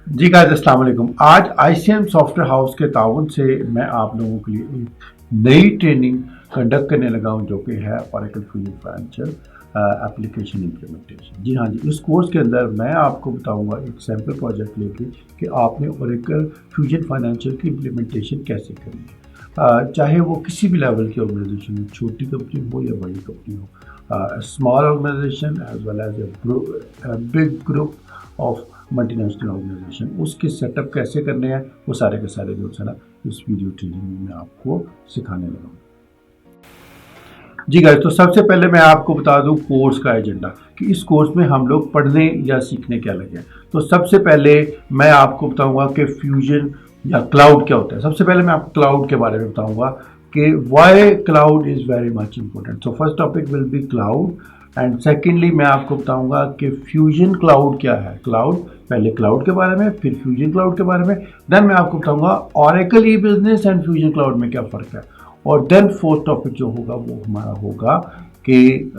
जी guys अस्सलाम वालेकुम। आज आईसीएम सॉफ्टवेयर हाउस के ताउन से मैं आप लोगों के लिए एक नई ट्रेनिंग कंडक्ट करने लगा हूं जो कि है Oracle fusion financial application implementation. जी हाँ जी, इस कोर्स के अंदर मैं आपको बताऊंगा एक सैम्पल प्रोजेक्ट लेके कि आपने ओरेकल फ्यूजन फाइनेंशियल की इम्प्लीमेंटेशन कैसे करनी है। चाहे वो किसी भी लेवल की ऑर्गेनाइजेशन हो, छोटी कंपनी हो या बड़ी कंपनी हो, small organisation as well as a big group of multinational organisation, उसके सेटअप कैसे करने हैं वो सारे के सारे जो है ना इस वीडियो ट्रेनिंग में मैं आपको सिखाने लगा हूँ। जी गाइस, तो सबसे पहले मैं आपको बता दूं कोर्स का एजेंडा कि इस कोर्स में हम लोग पढ़ने या सीखने क्या लगे हैं। तो सबसे पहले मैं आपको बताऊंगा कि फ्यूजन या क्लाउड क्या होता है। सबसे पहले मैं आपको क्लाउड के बारे में बताऊंगा कि why cloud is very much important. So first topic will be cloud and secondly मैं आपको बताऊंगा कि फ्यूजन क्लाउड क्या है। क्लाउड, पहले क्लाउड के बारे में, फिर फ्यूजन क्लाउड के बारे में, देन मैं आपको बताऊंगा Oracle E business and fusion cloud में क्या फ़र्क है। और देन फोर्थ टॉपिक जो होगा वो हमारा होगा कि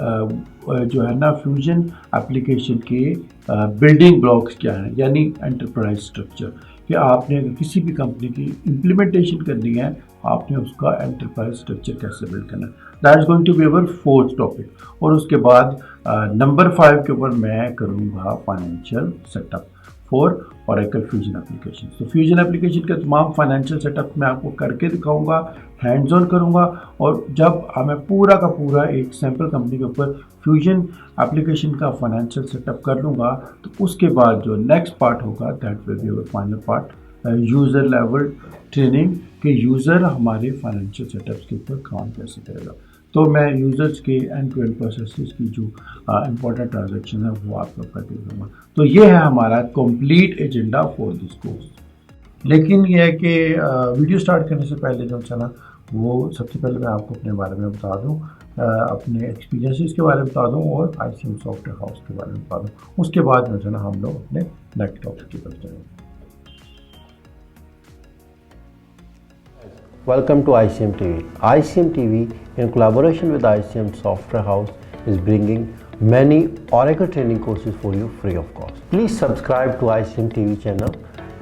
जो है ना फ्यूजन एप्लीकेशन के बिल्डिंग ब्लॉक्स क्या हैं, यानी एंटरप्राइज स्ट्रक्चर, कि आपने अगर किसी भी कंपनी की इम्प्लीमेंटेशन करनी है आपने उसका एंटरप्राइज स्ट्रक्चर कैसे बिल्ड करना है। That is going to be our fourth topic. और उसके बाद नंबर 5 के ऊपर मैं करूँगा financial setup for Oracle fusion application. तो फ्यूजन एप्लीकेशन के तमाम फाइनेंशियल सेटअप मैं आपको करके दिखाऊंगा, हैंड्स ऑन करूंगा। और जब मैं पूरा का पूरा एक सैम्पल कंपनी के ऊपर फ्यूजन एप्लीकेशन का फाइनेंशियल सेटअप कर लूँगा तो उसके बाद जो नेक्स्ट पार्ट होगा that will be our final part, user level training के यूज़र हमारे फाइनेंशियल सेटअप्स के ऊपर काम कैसे करेगा। तो मैं यूज़र्स के एंड टू एंड प्रोसेसेस की जो इम्पोर्टेंट ट्रांजेक्शन है वो आपको करके दूँगा। तो ये है हमारा complete agenda for this course. लेकिन ये है कि वीडियो स्टार्ट करने से पहले जो है ना वो सबसे पहले मैं आपको अपने बारे में बता दूँ, अपने एक्सपीरियंसेस के बारे में बता दूँ और आईसीएम सॉफ्टवेयर हाउस के बारे में बता दूँ। उसके बाद जो है ना हम लोग अपने नेक्स्ट टॉपिक की तरफ जाएंगे। Welcome to ICM TV. ICM TV, in collaboration with ICM Software House, is bringing many Oracle training courses for you free of cost. Please subscribe to ICM TV channel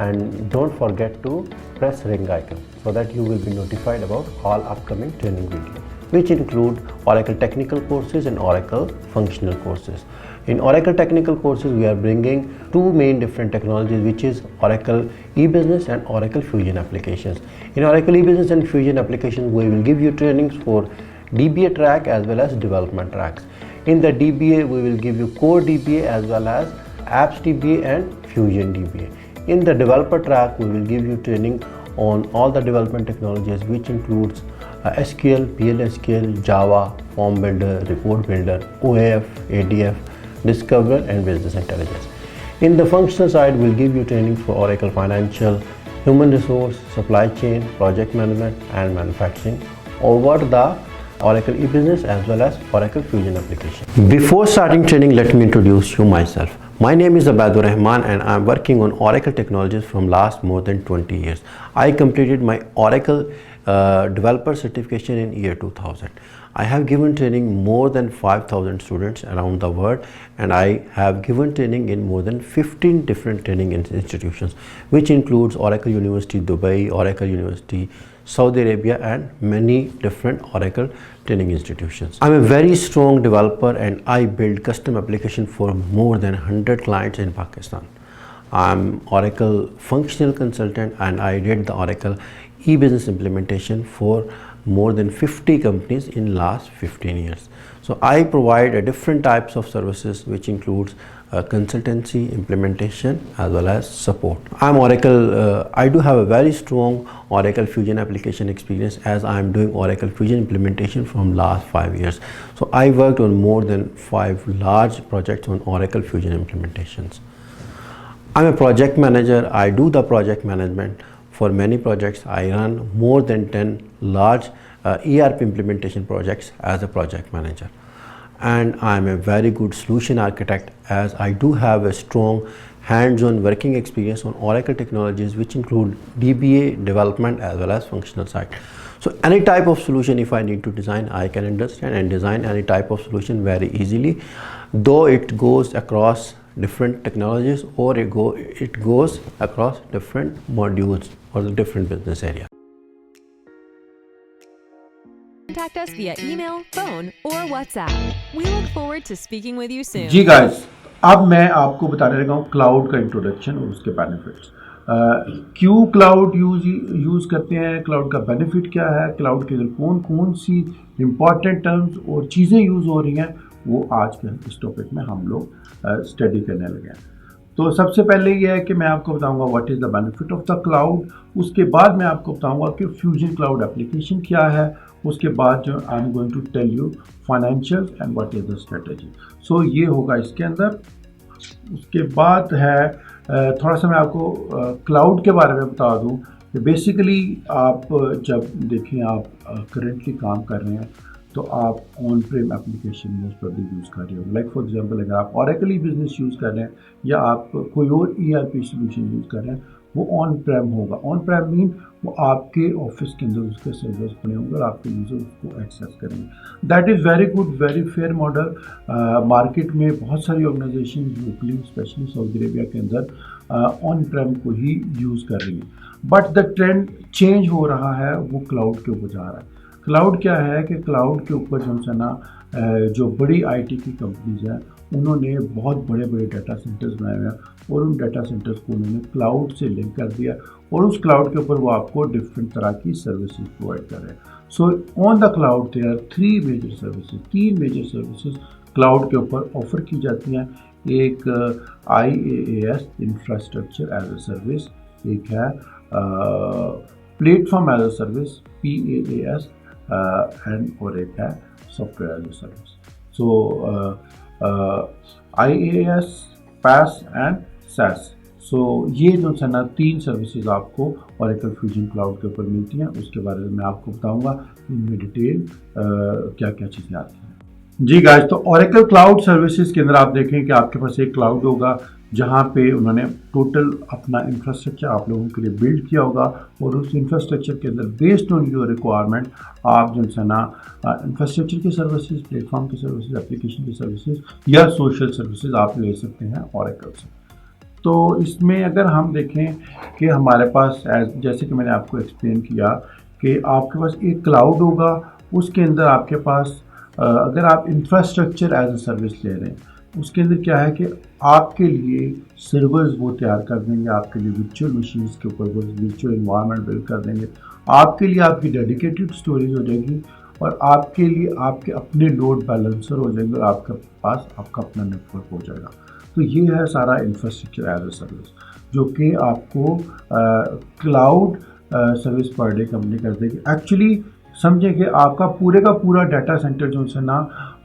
and don't forget to press ring icon so that you will be notified about all upcoming training videos, which include Oracle technical courses and Oracle functional courses. In Oracle technical courses, we are bringing two main different technologies, which is Oracle eBusiness and Oracle Fusion applications. In Oracle eBusiness and Fusion applications, we will give you trainings for DBA track as well as development tracks. In the DBA, we will give you core DBA as well as apps DBA and Fusion DBA. In the developer track, we will give you training on all the development technologies, which includes SQL, PLSQL, Java, Form Builder, Report Builder, OAF, ADF, Discover and Business Intelligence. In the functional side, we'll give you training for Oracle Financial, Human Resource, Supply Chain, Project Management and Manufacturing over the Oracle eBusiness as well as Oracle Fusion application. Before starting training, let me introduce you myself. My name is Abadur Rahman and I am working on Oracle technologies from last more than 20 years. I completed my Oracle developer certification in year 2000. I have given training more than 5,000 students around the world, and I have given training in more than 15 different training institutions, which includes Oracle University Dubai, Oracle University Saudi Arabia and many different Oracle training institutions. I'm a very strong developer and I build custom application for more than 100 clients in Pakistan. I'm Oracle functional consultant and I did the Oracle e-business implementation for more than 50 companies in last 15 years. So I provide a different types of services, which includes consultancy, implementation as well as support. I'm Oracle, I do have a very strong Oracle Fusion application experience as I am doing Oracle Fusion implementation from last 5 years. So I worked on more than 5 large projects on Oracle Fusion implementations. I'm a project manager. I do the project management for many projects. I run more than 10 large ERP implementation projects as a project manager. And I'm a very good solution architect as I do have a strong hands-on working experience on Oracle technologies, which include DBA development as well as functional side. So any type of solution, if I need to design, I can understand and design any type of solution very easily, though it goes across different technologies, or it goes across different modules or the different business area. Contact us via email, phone, or WhatsApp. We look forward to speaking with you soon. जी guys, अब मैं आपको बताने लगा हूँ cloud का introduction और उसके बेनिफिट्स। क्यों क्लाउड यूज़ करते हैं, क्लाउड का बेनिफिट क्या है, क्लाउड के अंदर कौन कौन सी इम्पॉर्टेंट टर्म्स और चीज़ें यूज़ हो रही हैं, वो आज के इस टॉपिक में हम लोग स्टडी करने लगे हैं। तो सबसे पहले ये है कि मैं आपको बताऊंगा what is the benefit of the cloud. उसके बाद मैं आपको बताऊंगा कि फ्यूजन क्लाउड एप्लीकेशन क्या है। उसके बाद जो I am going to tell you financial and what is the strategy. So ये होगा इसके अंदर। उसके बाद है थोड़ा सा मैं आपको क्लाउड के बारे में बता दूं कि बेसिकली आप जब देखें आप करेंटली काम कर रहे हैं तो आप on Prem application most probably use कर रहे हो। लाइक फॉर एग्जांपल अगर आप ऑरेकल ई बिजनेस यूज़ कर रहे हैं या आप कोई और ERP सोल्यूशन यूज़ कर रहे हैं, वो ऑन प्रेम होगा। ऑन प्रेम मीन वो आपके ऑफिस के अंदर उसके सर्वर्स बने होंगे और आपके यूज़र उसको एक्सेस करेंगे। That is very good, very fair model. Market में बहुत सारी organisation locally specially Saudi Arabia के अंदर ऑन प्रेम को ही यूज़ कर रही हैं। बट द ट्रेंड चेंज हो रहा है, वो क्लाउड के ऊपर जा रहा है। क्लाउड क्या है कि क्लाउड के ऊपर जो है ना जो बड़ी IT की कंपनीज हैं उन्होंने बहुत बड़े बड़े डाटा सेंटर्स बनाए हुए हैं और उन डाटा सेंटर्स को उन्होंने क्लाउड से लिंक कर दिया और उस क्लाउड के ऊपर वो आपको डिफरेंट तरह की सर्विसेज प्रोवाइड कर रहे हैं। So on the cloud there are तीन मेजर सर्विसेज क्लाउड के ऊपर ऑफर की जाती हैं। एक IaaS infrastructure as a service, एक है platform as a service PaaS and और एक है software as a service. So IaaS, PaaS and SaaS। So ये जो है ना तीन सर्विसेज आपको Oracle Fusion Cloud के ऊपर मिलती हैं। उसके बारे में मैं आपको बताऊंगा इनमें डिटेल क्या क्या चीज़ें आती हैं। जी गाइस, तो Oracle Cloud सर्विसेज के अंदर आप देखें कि आपके पास एक क्लाउड होगा जहाँ पे उन्होंने टोटल अपना इंफ्रास्ट्रक्चर आप लोगों के लिए बिल्ड किया होगा और उस इंफ्रास्ट्रक्चर के अंदर बेस्ड ऑन योर रिक्वायरमेंट आप जो है ना इंफ्रास्ट्रक्चर की सर्विसेज, प्लेटफॉर्म की सर्विसेज, एप्लीकेशन की सर्विसेज या सोशल सर्विसेज आप ले सकते हैं Oracle से। तो इसमें अगर हम देखें कि हमारे पास जैसे कि मैंने आपको एक्सप्लेन किया कि आपके पास एक क्लाउड होगा, उसके अंदर आपके पास अगर आप इंफ्रास्ट्रक्चर एज अ सर्विस ले रहे हैं, उसके अंदर क्या है कि आपके लिए सर्वर्स वो तैयार कर देंगे, आपके लिए वर्चुअल मशीन्स के ऊपर वो वर्चुअल इन्वायरमेंट बिल्ड कर देंगे, आपके लिए आपकी डेडिकेटेड स्टोरेज हो जाएगी और आपके लिए आपके अपने लोड बैलेंसर हो जाएंगे और आपके पास आपका अपना नेटवर्क हो जाएगा। तो ये है सारा इंफ्रास्ट्रक्चर एज अ सर्विस जो कि आपको cloud service per day company कर देगी। एक्चुअली समझें कि आपका पूरे का पूरा डाटा सेंटर जो है ना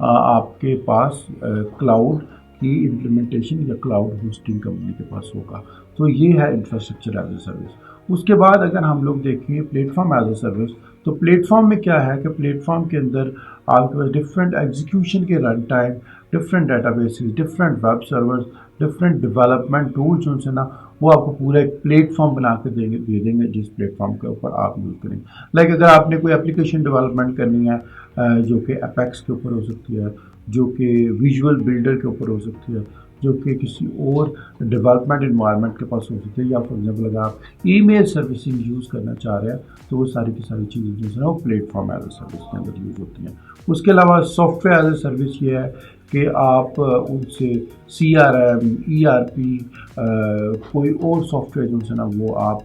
आपके पास क्लाउड की इम्प्लीमेंटेशन या क्लाउड होस्टिंग कंपनी के पास होगा। तो ये है इंफ्रास्ट्रक्चर एज अ सर्विस। उसके बाद अगर हम लोग देखें प्लेटफॉर्म एज अ सर्विस, तो प्लेटफॉर्म में क्या है कि प्लेटफॉर्म के अंदर आपके पास डिफरेंट एग्जीक्यूशन के run time, different databases, different web servers, different development tools जो है ना वो आपको पूरा एक प्लेटफॉर्म बना के दे देंगे जिस प्लेटफॉर्म के ऊपर आप यूज़ करेंगे। लाइक अगर आपने कोई एप्लीकेशन डेवलपमेंट करनी है जो कि एपेक्स के ऊपर हो सकती है, जो कि विजुअल बिल्डर के ऊपर हो सकती है, जो कि किसी और डेवलपमेंट इन्वायरमेंट के पास हो सकती है, या फॉर एग्जांपल अगर आप ईमेल सर्विसिंग यूज़ करना चाह रहे हैं तो वो सारी की सारी चीज़ें जो है वो प्लेटफॉर्म एज अ सर्विस के अंदर यूज़ होती हैं। उसके अलावा सॉफ्टवेयर एज अ सर्विस ये है कि आप उनसे CRM, ERP कोई और सॉफ्टवेयर जो है ना वो आप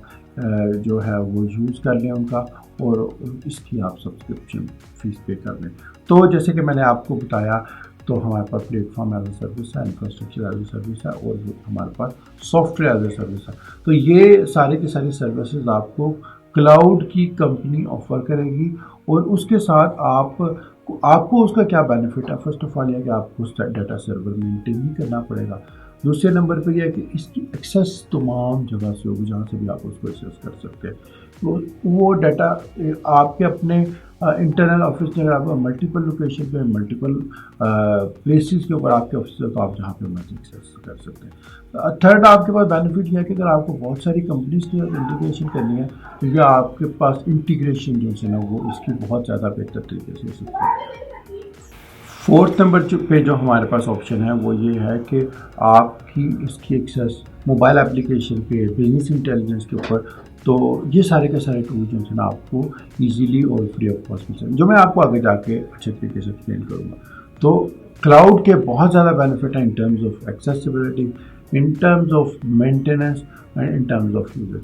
जो है वो यूज़ कर लें उनका और इसकी आप सब्सक्रिप्शन फीस पे कर लें। तो जैसे कि मैंने आपको बताया तो हमारे पास प्लेटफॉर्म एज अ सर्विस है, इंफ्रास्ट्रक्चर एज अ सर्विस है और हमारे पास सॉफ्टवेयर एज अ सर्विस है। तो ये सारी की सारी सर्विसेज आपको क्लाउड की कंपनी ऑफर करेगी और उसके साथ आपको उसका क्या बेनिफिट है। फर्स्ट ऑफ ऑल यह कि आपको डाटा सर्वर मेंटेन ही करना पड़ेगा। दूसरे नंबर पे यह है कि इसकी एक्सेस तमाम जगह से होगी जहाँ से भी आप उसको एक्सेस कर सकते हैं। तो वो डाटा आपके अपने इंटरनल ऑफिस में आप मल्टीपल लोकेशन पे, मल्टीपल प्लेसेस के ऊपर आपके ऑफिस है तो आप जहाँ पे मर्जी एक्सेस कर सकते हैं। थर्ड आपके पास बेनिफिट यह है कि अगर आपको बहुत सारी कंपनीज के साथ इंटीग्रेशन करनी है तो यह आपके पास इंटीग्रेशन जो है ना वो इसकी बहुत ज़्यादा बेहतर तरीके से हो सकती है। फोर्थ नंबर पे जो हमारे पास ऑप्शन है वो ये है कि आपकी इसकी एक्सेस मोबाइल एप्लीकेशन पे, बिजनेस इंटेलिजेंस के ऊपर, तो ये सारे के सारे टूल जो है ना आपको इजीली और फ्री ऑफ कॉस्ट मिल सकते हैं, जो मैं आपको आगे जाके अच्छे तरीके से एक्सप्लेन करूँगा। तो क्लाउड के बहुत ज़्यादा बेनिफिट हैं in terms of accessibility, in terms of maintenance and in terms of user.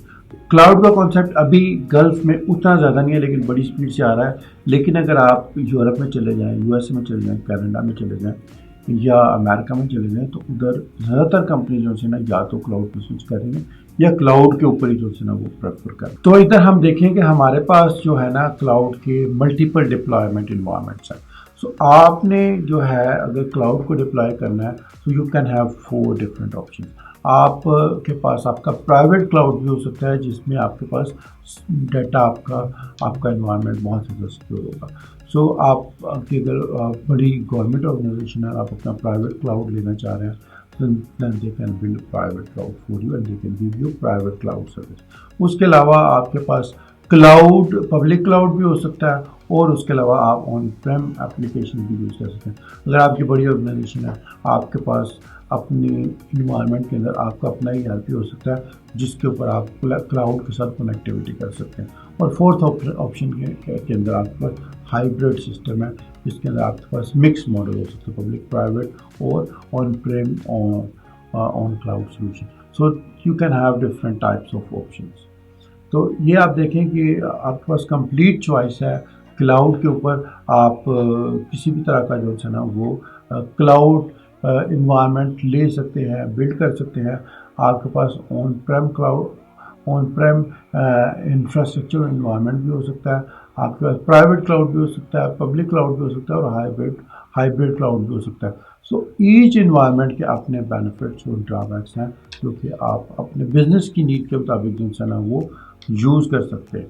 Cloud का कॉन्सेप्ट अभी गल्फ में उतना ज़्यादा नहीं है, लेकिन बड़ी स्पीड से आ रहा है। लेकिन अगर आप यूरोप में चले जाएँ, यूएसए में चले जाएँ, कनाडा में चले जाएँ या अमेरिका में चले जाएँ, तो उधर ज़्यादातर कंपनी जो है ना या तो क्लाउड पर स्विच कर रही है या क्लाउड के ऊपर ही जो है ना वो प्रेफर कर। तो इधर हम देखें कि हमारे पास जो है ना क्लाउड के मल्टीपल डिप्लॉयमेंट इन्वायरमेंट्स हैं। सो आपने जो है अगर क्लाउड को डिप्लॉय करना है तो you can have 4 different option. आप के पास आपका प्राइवेट क्लाउड भी हो सकता है, जिसमें आपके पास डाटा आपका इन्वायरमेंट बहुत ज़्यादा सिक्योर होगा। सो आप की अगर बड़ी गवर्नमेंट ऑर्गेनाइजेशन है, आप अपना प्राइवेट क्लाउड लेना चाह रहे हैं, then they can build private cloud for you and they can give you private cloud service। उसके अलावा आपके पास क्लाउड, पब्लिक क्लाउड भी हो सकता है और उसके अलावा आप ऑन प्रेम एप्लीकेशन भी यूज़ कर सकते हैं। अगर आपकी बड़ी ऑर्गेनाइजेशन है, आपके पास अपनी इन्वायरमेंट के अंदर आपका अपना ही ERP हो सकता है, जिसके ऊपर आप क्लाउड के साथ कनेक्टिविटी कर सकते हैं। और फोर्थ ऑप्शन के अंदर आपके पास हाइब्रिड सिस्टम है, जिसके अंदर आपके पास मिक्स मॉडल हो सकता है, पब्लिक प्राइवेट और on Prem on cloud solution. So you can have different types of options. तो ये आप देखें कि आपके पास कंप्लीट चॉइस है। क्लाउड के ऊपर आप किसी भी तरह का जो है ना वो क्लाउड इन्वायरमेंट ले सकते हैं, बिल्ड कर सकते हैं। आपके pass on Prem cloud, on Prem infrastructure environment भी हो सकता है, आपके पास प्राइवेट क्लाउड भी हो सकता है, पब्लिक क्लाउड भी हो सकता है और हाइब्रिड क्लाउड भी हो सकता है। सो ईच इन्वायरमेंट के अपने बेनिफिट्स और ड्रॉबैक्स हैं, जो कि आप अपने बिजनेस की नीड के मुताबिक जो है ना वो यूज़ कर सकते हैं।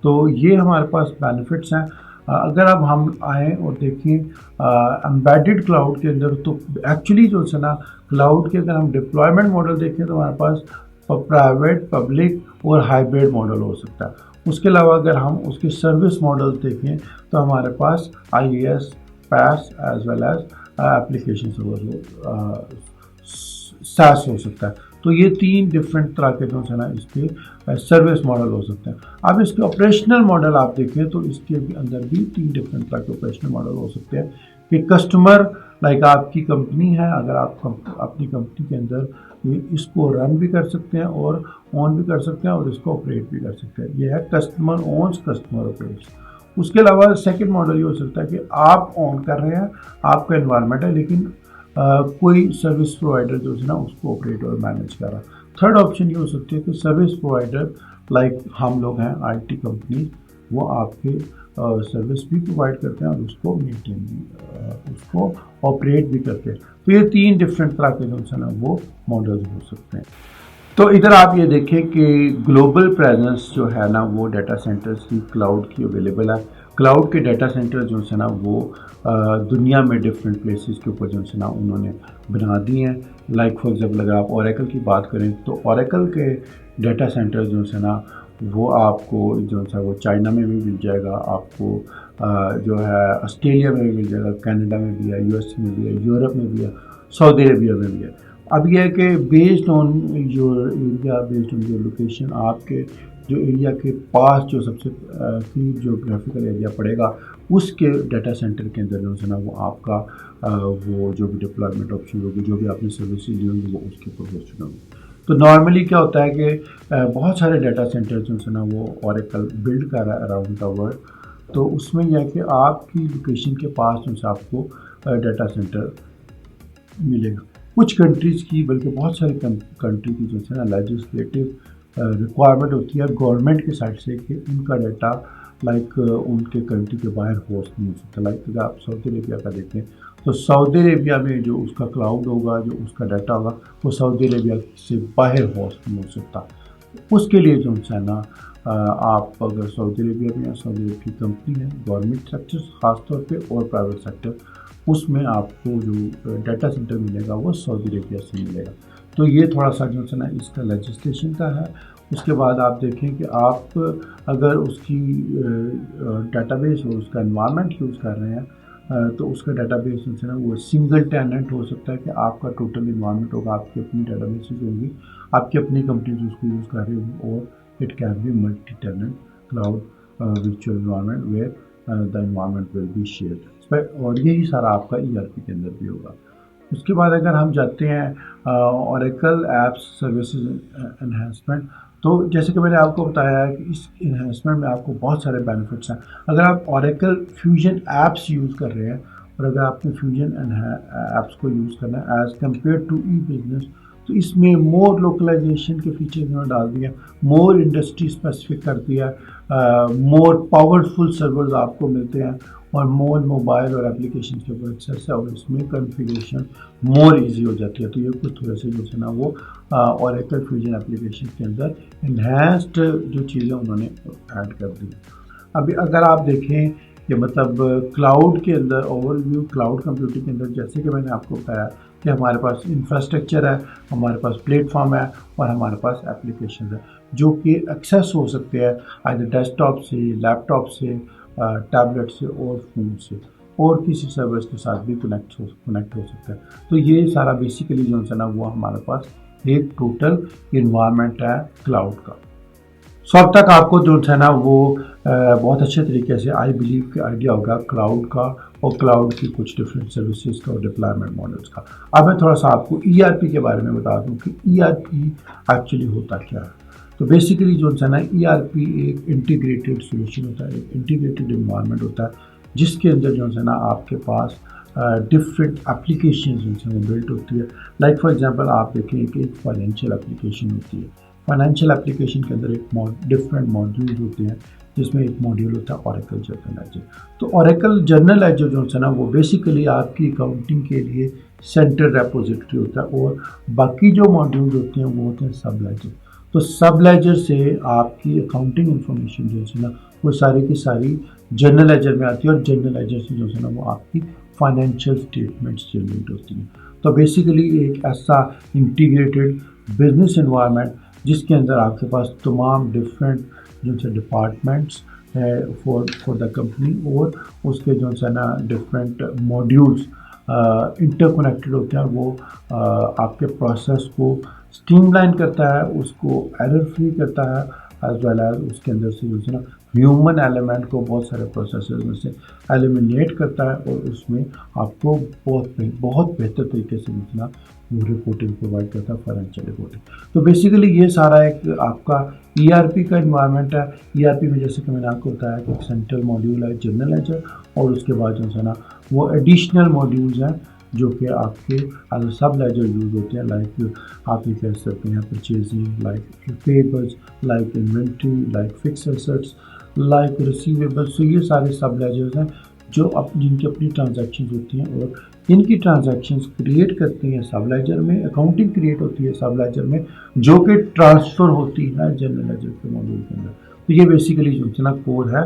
तो ये हमारे पास बेनिफिट्स हैं। अगर अब हम आएँ और देखें एम्बेडेड क्लाउड के अंदर, तो एक्चुअली जो है ना क्लाउड के अगर हम डिप्लॉयमेंट मॉडल देखें तो हमारे पास प्राइवेट, पब्लिक और हाइब्रिड मॉडल हो सकता है। उसके अलावा अगर हम उसके सर्विस मॉडल देखें तो हमारे पास IaaS, PaaS as well as application SaaS हो सकता है। तो ये 3 डिफरेंट तरह के जो है ना इसके सर्विस मॉडल हो सकते हैं। अब इसके ऑपरेशनल मॉडल आप देखें तो इसके अंदर भी 3 डिफरेंट तरह के ऑपरेशनल मॉडल हो सकते हैं कि कस्टमर लाइक आपकी कंपनी है, अगर आप अपनी कंपनी के अंदर इसको रन भी कर सकते हैं और ऑन भी कर सकते हैं और इसको ऑपरेट भी कर सकते हैं। ये है कस्टमर ओन्स, कस्टमर ऑपरेट्स। उसके अलावा सेकंड मॉडल ये हो सकता है कि आप ऑन कर रहे हैं, आपका एनवायरनमेंट है, लेकिन कोई सर्विस प्रोवाइडर जो है ना उसको ऑपरेट और मैनेज कर रहा है। थर्ड ऑप्शन ये हो सकती है कि सर्विस प्रोवाइडर लाइक हम लोग हैं IT कंपनी, वो आपके सर्विस भी प्रोवाइड करते हैं और उसको मेंटेन भी, उसको ऑपरेट भी करते हैं। तो ये 3 डिफरेंट तरह के जो है ना वो मॉडल्स हो सकते हैं। तो इधर आप ये देखें कि ग्लोबल प्रेजेंस जो है ना वो डाटा सेंटर्स की क्लाउड की अवेलेबल है। क्लाउड के डाटा सेंटर जो है ना वो दुनिया में डिफरेंट प्लेसेस के ऊपर जो है ना उन्होंने बना दिए हैं। लाइक फॉर एग्जांपल अगर आप ओरेकल की बात करें तो ओरेकल के डाटा सेंटर जो है ना वो आपको जो है वो चाइना में भी मिल जाएगा, आपको जो है ऑस्ट्रेलिया में भी मिल जाएगा, कनाडा में भी है, US में भी है, यूरोप में भी है, सऊदी अरेबिया में भी है। अब यह है कि based on your area, based on your location, आपके जो एरिया के पास जो सबसे करीब जोग्राफिकल एरिया पड़ेगा उसके डाटा सेंटर के अंदर जो है ना वो आपका वो जो भी डिप्लॉयमेंट ऑप्शन होगी, जो भी आपने सर्विसेज दी होंगी वो उसके ऊपर होस्टेड होंगी। तो नॉर्मली क्या होता है कि बहुत सारे डाटा सेंटर जो है ना वो ओरेकल बिल्ड कर रहा है अराउंड द वर्ल्ड। तो उसमें यह है कि आपकी लोकेशन के पास जो है आपको डाटा सेंटर मिलेगा। कुछ कंट्रीज़ की, बल्कि बहुत सारी कंट्री की जो है ना लेजिस्लेटिव रिक्वायरमेंट होती है गवर्नमेंट के साइड से कि उनका डाटा लाइक उनके कंट्री के बाहर होस्ट नहीं हो सकता। लाइक अगर आप सऊदी अरेबिया का देखें तो सऊदी अरेबिया में जो उसका क्लाउड होगा, जो उसका डाटा होगा, वो सऊदी अरेबिया से बाहर होस्ट नहीं हो सकता। उसके लिए जो है ना आप अगर सऊदी अरेबिया में या सऊदी अरेबिया की कंपनी है, गवर्नमेंट सेक्टर ख़ासतौर पे और प्राइवेट सेक्टर, उसमें आपको जो डाटा सेंटर मिलेगा वो सऊदी अरेबिया से मिलेगा। तो ये थोड़ा सा जो है ना इसका लेजिस्लेशन का है। उसके बाद आप देखें कि आप अगर उसकी डाटाबेस और उसका एनवायरनमेंट यूज़ कर रहे हैं तो उसका डेटाबेस जो है ना वो सिंगल टेनेंट हो सकता है कि आपका टोटल इन्वायरमेंट होगा, आपकी अपनी डेटाबेसेस होंगी, आपकी अपनी कंपनीज उसको यूज़ कर रही होंगी, और it can be multi tenant cloud virtual environment where the environment will be shared, और यही सारा आपका ERP के अंदर भी होगा। उसके बाद अगर हम जाते हैं ओरेकल एप्स सर्विसेज एनहांसमेंट, तो जैसे कि मैंने आपको बताया है कि इस इन्हांसमेंट में आपको बहुत सारे बेनिफिट्स हैं। अगर आप ओरेकल फ्यूजन एप्स यूज़ कर रहे हैं और अगर आपको फ्यूजन एप्स को यूज़ करना है एज़ कम्पेयर टू बिजनेस, तो इसमें मोर लोकलाइजेशन के फीचर्स उन्होंने डाल दिया, मोर इंडस्ट्री स्पेसिफिक कर दिया, मोर पावरफुल सर्वर्स आपको मिलते हैं, और मोर मोबाइल और एप्लीकेशन के ऊपर एक्सेस है, और इसमें कॉन्फ़िगरेशन मोर इजी हो जाती है। तो ये कुछ थोड़े से जो है ना वो ओरेकल फ्यूजन एप्लीकेशन के अंदर इन्हांस्ड जो चीज़ें उन्होंने ऐड कर दी। अभी अगर आप देखें कि मतलब क्लाउड के अंदर ओवरव्यू, क्लाउड कंप्यूटिंग के अंदर जैसे कि मैंने आपको बताया कि हमारे पास इंफ्रास्ट्रक्चर है, हमारे पास प्लेटफॉर्म है, और हमारे पास एप्लीकेशन है जो कि एक्सेस हो सकते हैं आइदर डेस्कटॉप से, लैपटॉप से, टैबलेट से और फ़ोन से, और किसी सर्विस के साथ भी कनेक्ट हो सकता है। तो ये सारा बेसिकली जो है ना वो हमारे पास एक टोटल इन्वायरमेंट है क्लाउड का। सो अब तक आपको जो है ना वो बहुत अच्छे तरीके से आई बिलीव कि आइडिया होगा क्लाउड का और क्लाउड की कुछ डिफरेंट सर्विसेज का और डिप्लॉयमेंट मॉडल्स का। अब मैं थोड़ा सा आपको ERP के बारे में बता दूं कि ERP एक्चुअली होता क्या है। तो बेसिकली जो है ना ERP एक इंटीग्रेटेड सोल्यूशन होता है, एक इंटीग्रेटेड इन्वायरमेंट होता है जिसके अंदर जो है ना आपके पास डिफरेंट एप्लीकेशन जो है वो बिल्ट होती है। लाइक फॉर एग्जांपल आप देखें कि एक फाइनेंशियल एप्लीकेशन होती है, फाइनेंशियल एप्लीकेशन के अंदर एक डिफरेंट मॉड्यूल्स होते हैं, जिसमें एक मॉड्यूल होता है ओरेकल जर्नल लेजर। तो ओरेकल जर्नल लेजर जो है ना वो बेसिकली आपकी अकाउंटिंग के लिए सेंट्रल रेपोजिटरी होता है, और बाकी जो मॉड्यूल्स होते हैं वो होते हैं सब लेजर। तो सब लेजर से आपकी अकाउंटिंग इंफॉर्मेशन जो है ना वो सारी की सारी जर्नल लेजर में आती है, और जर्नल लेजर से जो है ना वो आपकी फाइनेंशियल स्टेटमेंट्स जनरेट होती हैं। तो बेसिकली एक ऐसा इंटीग्रेटेड बिजनेस एनवायरनमेंट जिसके अंदर आपके पास तमाम डिफरेंट जो है डिपार्टमेंट्स है फॉर द कंपनी, और उसके जो है ना डिफरेंट मॉड्यूल्स इंटरकनेक्टेड होते हैं। वो आपके प्रोसेस को स्ट्रीमलाइन करता है, उसको एरर फ्री करता है, एज वेल एज उसके अंदर से जो है ना ह्यूमन एलिमेंट को बहुत सारे प्रोसेसेस में से एलिमिनेट करता है, और उसमें आपको बहुत बेहतर तरीके से जो है वो रिपोर्टिंग प्रोवाइड करता है, फाइनेंशियल रिपोर्टिंग। तो बेसिकली ये सारा एक आपका ERP का इन्वायरमेंट है। ERP में जैसे कि मैंने आपको बताया कि एक सेंट्रल मॉड्यूल है जर्नल लेजर, और उसके बाद जो है ना वो एडिशनल मॉड्यूल्स हैं जो कि आपके एज सब लेजर यूज होते हैं। लाइक आप ये कह सकते हैं purchasing, like payables, like inventory, like fix assets, like receivables. तो ये सारे सब लेजर्स हैं जो जिनकी अपनी ट्रांजैक्शंस होती हैं, और इनकी ट्रांजैक्शंस क्रिएट करती हैं सब लेजर में, अकाउंटिंग क्रिएट होती है सब लेजर में, जो कि ट्रांसफ़र होती है जनरल लेजर के मॉड्यूल के अंदर। तो ये बेसिकली जो है ना कोर है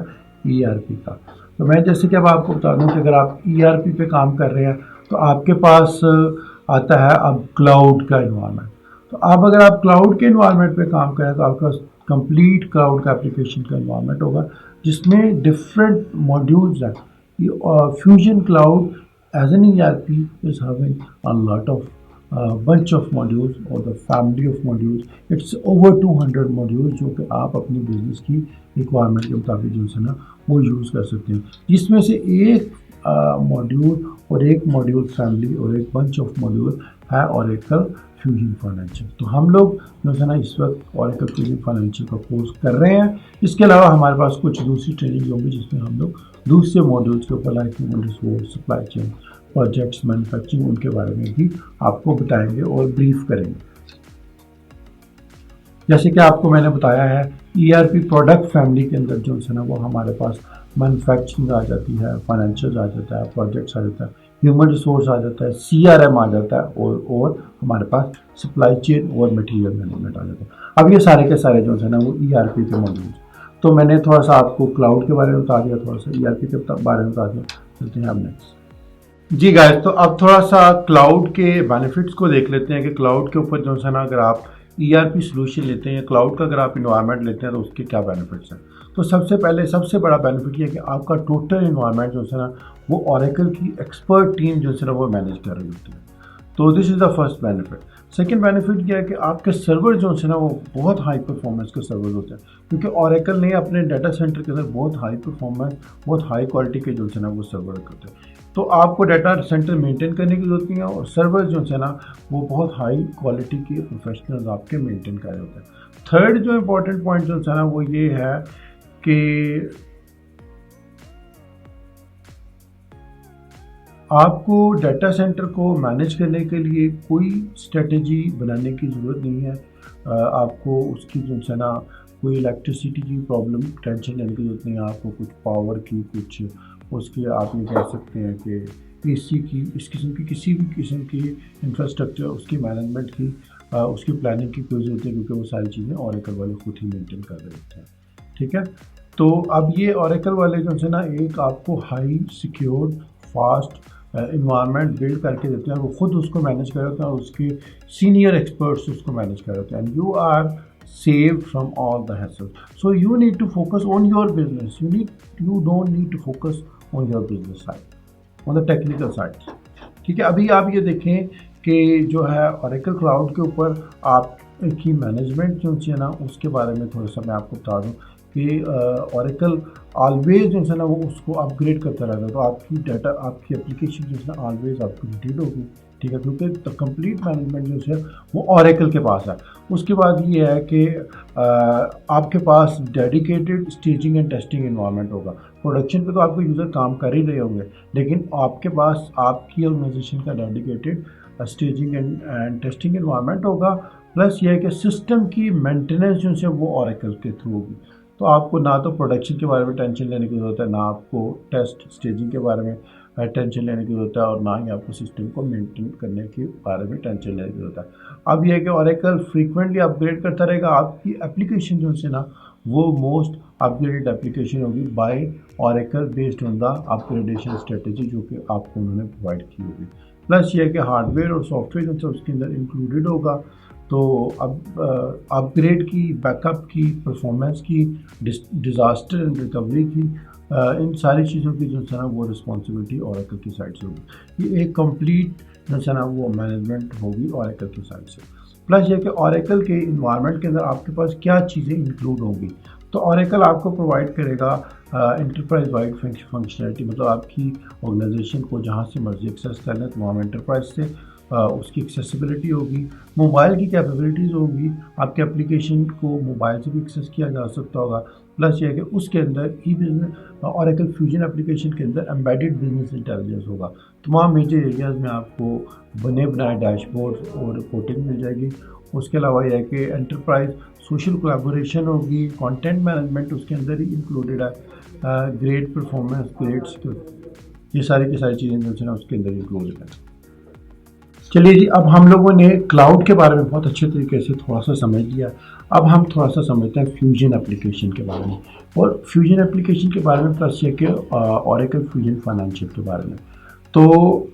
ERP का। तो मैं जैसे कि अब आपको बता दूं कि अगर आप ERP पे काम कर रहे हैं तो आपके पास आता है अब क्लाउड का इन्वायरमेंट। तो अब अगर आप क्लाउड के इन्वायरमेंट पे काम करें तो आपके पास कंप्लीट क्लाउड का एप्लीकेशन का इन्वायरमेंट होगा, जिसमें डिफरेंट मॉड्यूल्स हैं। Fusion cloud as an ERP is having a lot of bunch of modules or the family of modules. It's over 200 modules जो कि आप अपनी बिजनेस की रिक्वायरमेंट के मुताबिक जो है ना वो यूज़ कर सकते हैं, जिसमें से एक मॉड्यूल और एक मॉड्यूल फैमिली और एक बंच ऑफ मॉड्यूल है ओरेकल फ्यूजन फाइनेंशियल। तो हम लोग जो है ना इस वक्त ओरेकल फ्यूजन फाइनेंशियल का कोर्स कर रहे हैं। इसके अलावा हमारे पास कुछ दूसरी ट्रेनिंग होंगी जिसमें हम लोग दूसरे मॉड्यूल्स के ऊपर like human resource, supply chain, projects, manufacturing, उनके बारे में भी आपको बताएंगे और ब्रीफ करेंगे। जैसे कि आपको मैंने बताया है ERP प्रोडक्ट फैमिली के अंदर जो है ना वो हमारे पास मैन्युफैक्चरिंग आ जाती है, फाइनेंशियल आ जाता है, प्रोजेक्ट्स आ जाता है, ह्यूमन रिसोर्स आ जाता है, CRM आ जाता है, और हमारे पास सप्लाई चेन और मटेरियल मैनेजमेंट आ जाता है। अब ये सारे के सारे जो है ना वो ERP के मॉड्यूल्स। तो मैंने थोड़ा सा आपको क्लाउड के बारे में बता दिया, थोड़ा सा ERP के बारे में बता दिया। चलते हैं अब नेक्स्ट। जी गाइस, तो अब थोड़ा सा क्लाउड के बेनिफिट्स को देख लेते हैं कि क्लाउड के ऊपर जो है ना अगर आप ERP सोल्यूशन लेते हैं या क्लाउड का अगर आप इन्वायरमेंट लेते हैं तो उसके क्या बेनिफिट्स हैं। तो सबसे पहले सबसे बड़ा बेनिफिट ये है कि आपका टोटल इन्वायरमेंट जो है ना वो ओरेकल की एक्सपर्ट टीम जो है ना वो मैनेज कर रही होती है। तो this is the first benefit. Second benefit क्या है कि आपके सर्वर जो है ना वो बहुत हाई परफॉर्मेंस के सर्वर होते हैं, क्योंकि ओरेकल ने अपने डाटा सेंटर के अंदर बहुत हाई परफॉर्मेंस बहुत हाई क्वालिटी के जो है ना वो सर्वर रखते हैं। तो आपको डाटा सेंटर मेंटेन करने की जरूरत नहीं है और सर्वर जो है ना वो बहुत हाई क्वालिटी के प्रोफेशनल्स आपके मेंटेन कर रहे होते हैं। थर्ड जो इम्पोर्टेंट पॉइंट जो है ना वो ये है कि आपको डाटा सेंटर को मैनेज करने के लिए कोई स्ट्रेटजी बनाने की ज़रूरत नहीं है। आपको उसकी जो है ना कोई इलेक्ट्रिसिटी की प्रॉब्लम टेंशन लेने की ज़रूरत नहीं है। आपको कुछ पावर की कुछ उसकी आप ये कह सकते हैं कि AC की इस किस्म की किसी भी किस्म की इंफ्रास्ट्रक्चर उसकी मैनेजमेंट की उसकी प्लानिंग की कोई ज़रूरत है, क्योंकि वो सारी चीज़ें ओरेकल वाले खुद ही मेंटेन कर रहे होते हैं। ठीक है, तो अब ये ओरेकल वाले जो है ना एक आपको high secure fast environment build करके देते हैं, वो खुद उसको मैनेज कर रहे होते हैं और उसके सीनियर एक्सपर्ट्स उसको मैनेज कर रहे होते हैं। And you are save from all the hassle. So you need to focus on your business, you don't need to focus on your business side, on the technical side. ठीक है, अभी आप ये देखें कि जो है ओरेकल क्लाउड के ऊपर आपकी मैनेजमेंट जो है ना उसके बारे में थोड़ा सा मैं आपको बता दूँ कि ओरेकल ऑलवेज जो है ना वो उसको अपग्रेड करता रहता है। तो आपकी डाटा आपकी एप्लीकेशन जो है ना ऑलवेज अपग्रेडेड होगी। ठीक है, क्योंकि द कंप्लीट मैनेजमेंट जो है वो ओरेकल के पास है। उसके बाद ये है कि आपके पास dedicated staging and testing environment होगा। प्रोडक्शन पे तो आपको यूज़र काम कर ही रहे होंगे, लेकिन आपके पास आपकी ऑर्गेनाइजेशन का dedicated staging and testing environment होगा। प्लस ये है कि सिस्टम की मेंटेनेंस जो है वो ओरेकल के थ्रू होगी। तो आपको ना तो प्रोडक्शन के बारे में टेंशन लेने की ज़रूरत है, ना आपको टेस्ट स्टेजिंग के बारे में टेंशन लेने की ज़रूरत है, और ना ही आपको सिस्टम को मेंटेन करने के बारे में टेंशन लेने की ज़रूरत है। अब यह है कि ओरेकल फ्रीक्वेंटली अपग्रेड करता रहेगा। आपकी एप्लीकेशन जो है ना वो मोस्ट अपग्रेडेड एप्लीकेशन होगी by Oracle based on the upgradation strategy जो कि आपको उन्होंने प्रोवाइड की होगी। प्लस ये है कि हार्डवेयर और सॉफ्टवेयर जो है उसके अंदर इंक्लूडेड होगा। तो अब अपग्रेड की, बैकअप की, परफॉर्मेंस की, डिज़ास्टर एंड रिकवरी की, इन सारी चीज़ों की जो है ना वो रिस्पॉन्सिबिलिटी ओरेकल की साइड से होगी। ये एक कंप्लीट जो है ना वो मैनेजमेंट होगी ओरेकल की साइड से। प्लस ये कि ओरेकल के इन्वायरमेंट के अंदर आपके पास क्या चीज़ें इंक्लूड होंगी। तो ओरेकल आपको प्रोवाइड करेगा एंटरप्राइज वाइड फंक्शनलिटी, मतलब आपकी ऑर्गेनाइजेशन को जहाँ से मर्जी एक्सेस कर लें तमाम एंटरप्राइज से उसकी एक्सेसिबिलिटी होगी। मोबाइल की कैपेबिलिटीज़ होगी, आपके एप्लीकेशन को मोबाइल से भी एक्सेस किया जा सकता होगा। प्लस ये है कि उसके अंदर ई बिजनेस ओरेकल फ्यूजन एप्लीकेशन के अंदर एम्बेडेड बिजनेस इंटेलिजेंस होगा। तमाम मेजर एरियाज़ में आपको बने बनाए डैशबोर्ड और रिपोर्टिंग मिल जाएगी। उसके अलावा यह है कि एंटरप्राइज सोशल कोलैबोरेशन होगी, कंटेंट मैनेजमेंट उसके अंदर ही इंक्लूडेड है, ग्रेट परफॉर्मेंस, ग्रेट सिक्योरिटी, ये सारी की सारी चीज़ें जो है ना उसके अंदर इंक्लूडेड है। चलिए जी, अब हम लोगों ने क्लाउड के बारे में बहुत अच्छे तरीके से थोड़ा सा समझ लिया। अब हम थोड़ा सा समझते हैं फ्यूजन एप्लीकेशन के बारे में, और फ्यूजन एप्लीकेशन के बारे में प्लस ये कि ओरेकल फ्यूजन फाइनेंशियल के बारे में। तो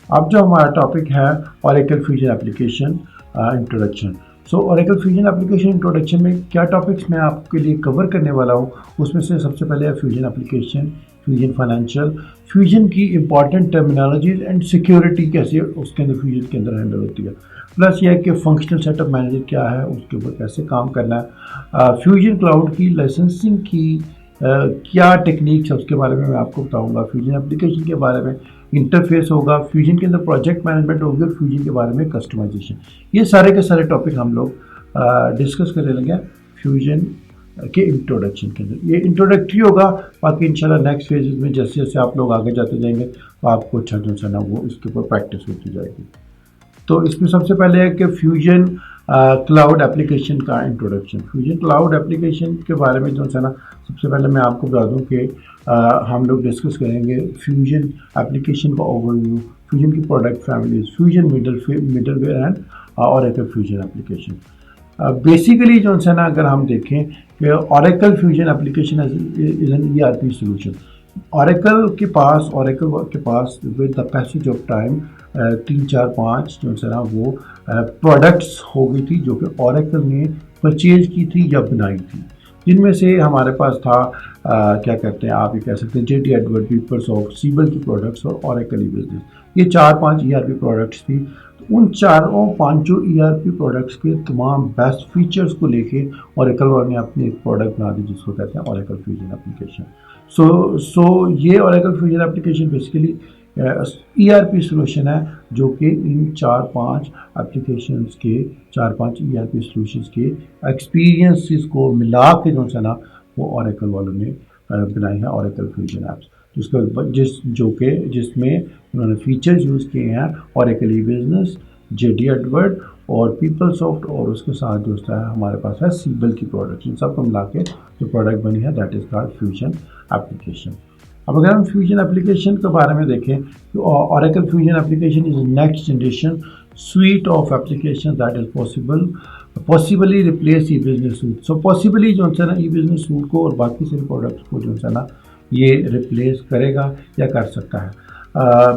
अब जो हमारा टॉपिक है ओरेकल फ्यूजन एप्लीकेशन इंट्रोडक्शन। सो ओरेकल फ्यूजन एप्लीकेशन इंट्रोडक्शन में क्या टॉपिक्स मैं आपके लिए कवर करने वाला हूँ, उसमें से सबसे पहले है fusion application, fusion financial, fusion की इंपॉर्टेंट टर्मिनोलॉजीज एंड सिक्योरिटी कैसे उसके अंदर फ्यूजन के अंदर हैंडल होती है। प्लस यह है कि फंक्शनल सेटअप मैनेजर क्या है, उसके ऊपर कैसे काम करना है। फ्यूजन क्लाउड की लाइसेंसिंग की क्या टेक्निक्स है उसके बारे में मैं आपको बताऊंगा। फ्यूजन एप्लीकेशन के बारे में इंटरफेस होगा, फ्यूजन के अंदर प्रोजेक्ट मैनेजमेंट होगी, और फ्यूजन के बारे में कस्टमाइजेशन। ये सारे के सारे टॉपिक हम लोग डिस्कस करने लगे फ्यूजन के इंट्रोडक्शन के अंदर। ये इंट्रोडक्टरी होगा, बाकी इंशाल्लाह नेक्स्ट फेजेस में जैसे जैसे आप लोग आगे जाते जाएंगे तो आपको अच्छा जो है ना वो इसके ऊपर प्रैक्टिस होती जाएगी। तो इसमें सबसे पहले है कि फ्यूजन क्लाउड एप्लीकेशन का इंट्रोडक्शन। फ्यूजन क्लाउड एप्लीकेशन के बारे में जो है ना सबसे पहले मैं आपको बता दूं कि हम लोग डिस्कस करेंगे फ्यूजन एप्लीकेशन का ओवरव्यू, फ्यूजन की product families, fusion middleware and Oracle fusion application. Basically जो है ना अगर हम देखें कि Oracle fusion application is an ERP solution. Oracle के पास with the passage of time 3 4 5 जो है ना वो प्रोडक्ट्स हो गई थी जो कि ओरेकल ने परचेज की थी या बनाई थी, जिनमें से हमारे पास था क्या कहते हैं, आप ये कह सकते हैं JD Edwards, PeopleSoft, सीबल की प्रोडक्ट्स और ओरेकल ई बिजनेस। ये 4-5 ERP प्रोडक्ट्स थी। तो उन चारों पांचों ERP प्रोडक्ट्स के तमाम बेस्ट फीचर्स को लेके ओरेकल वालों ने अपनी एक प्रोडक्ट बना दी जिसको कहते हैं ओरेकल फ्यूजन एप्लीकेशन। सो ये Oracle fusion application basically ERP solution है जो कि इन 4-5 एप्लीकेशंस के 4-5 ERP सोल्यूशंस के एक्सपीरियंसेस को मिला के जो है ना वो ओरेकल वालों ने बनाई है ओरेकल फ्यूजन ऐप्स, जिसमें उन्होंने फीचर्स यूज़ किए हैं ओरेकल ई बिजनेस, JD Edwards और PeopleSoft, और उसके साथ जो है हमारे पास है सीबल की प्रोडक्ट। इन सबको मिला के जो प्रोडक्ट बनी है that is called fusion application. अब अगर हम फ्यूजन एप्लीकेशन के बारे में देखें तो Oracle fusion application is next generation suite of applications that is possibly replace E business suit. So possibly जो है ना ई बिजनेस सूट को और बाकी सारे प्रोडक्ट्स को जो है ना ये रिप्लेस करेगा या कर सकता है।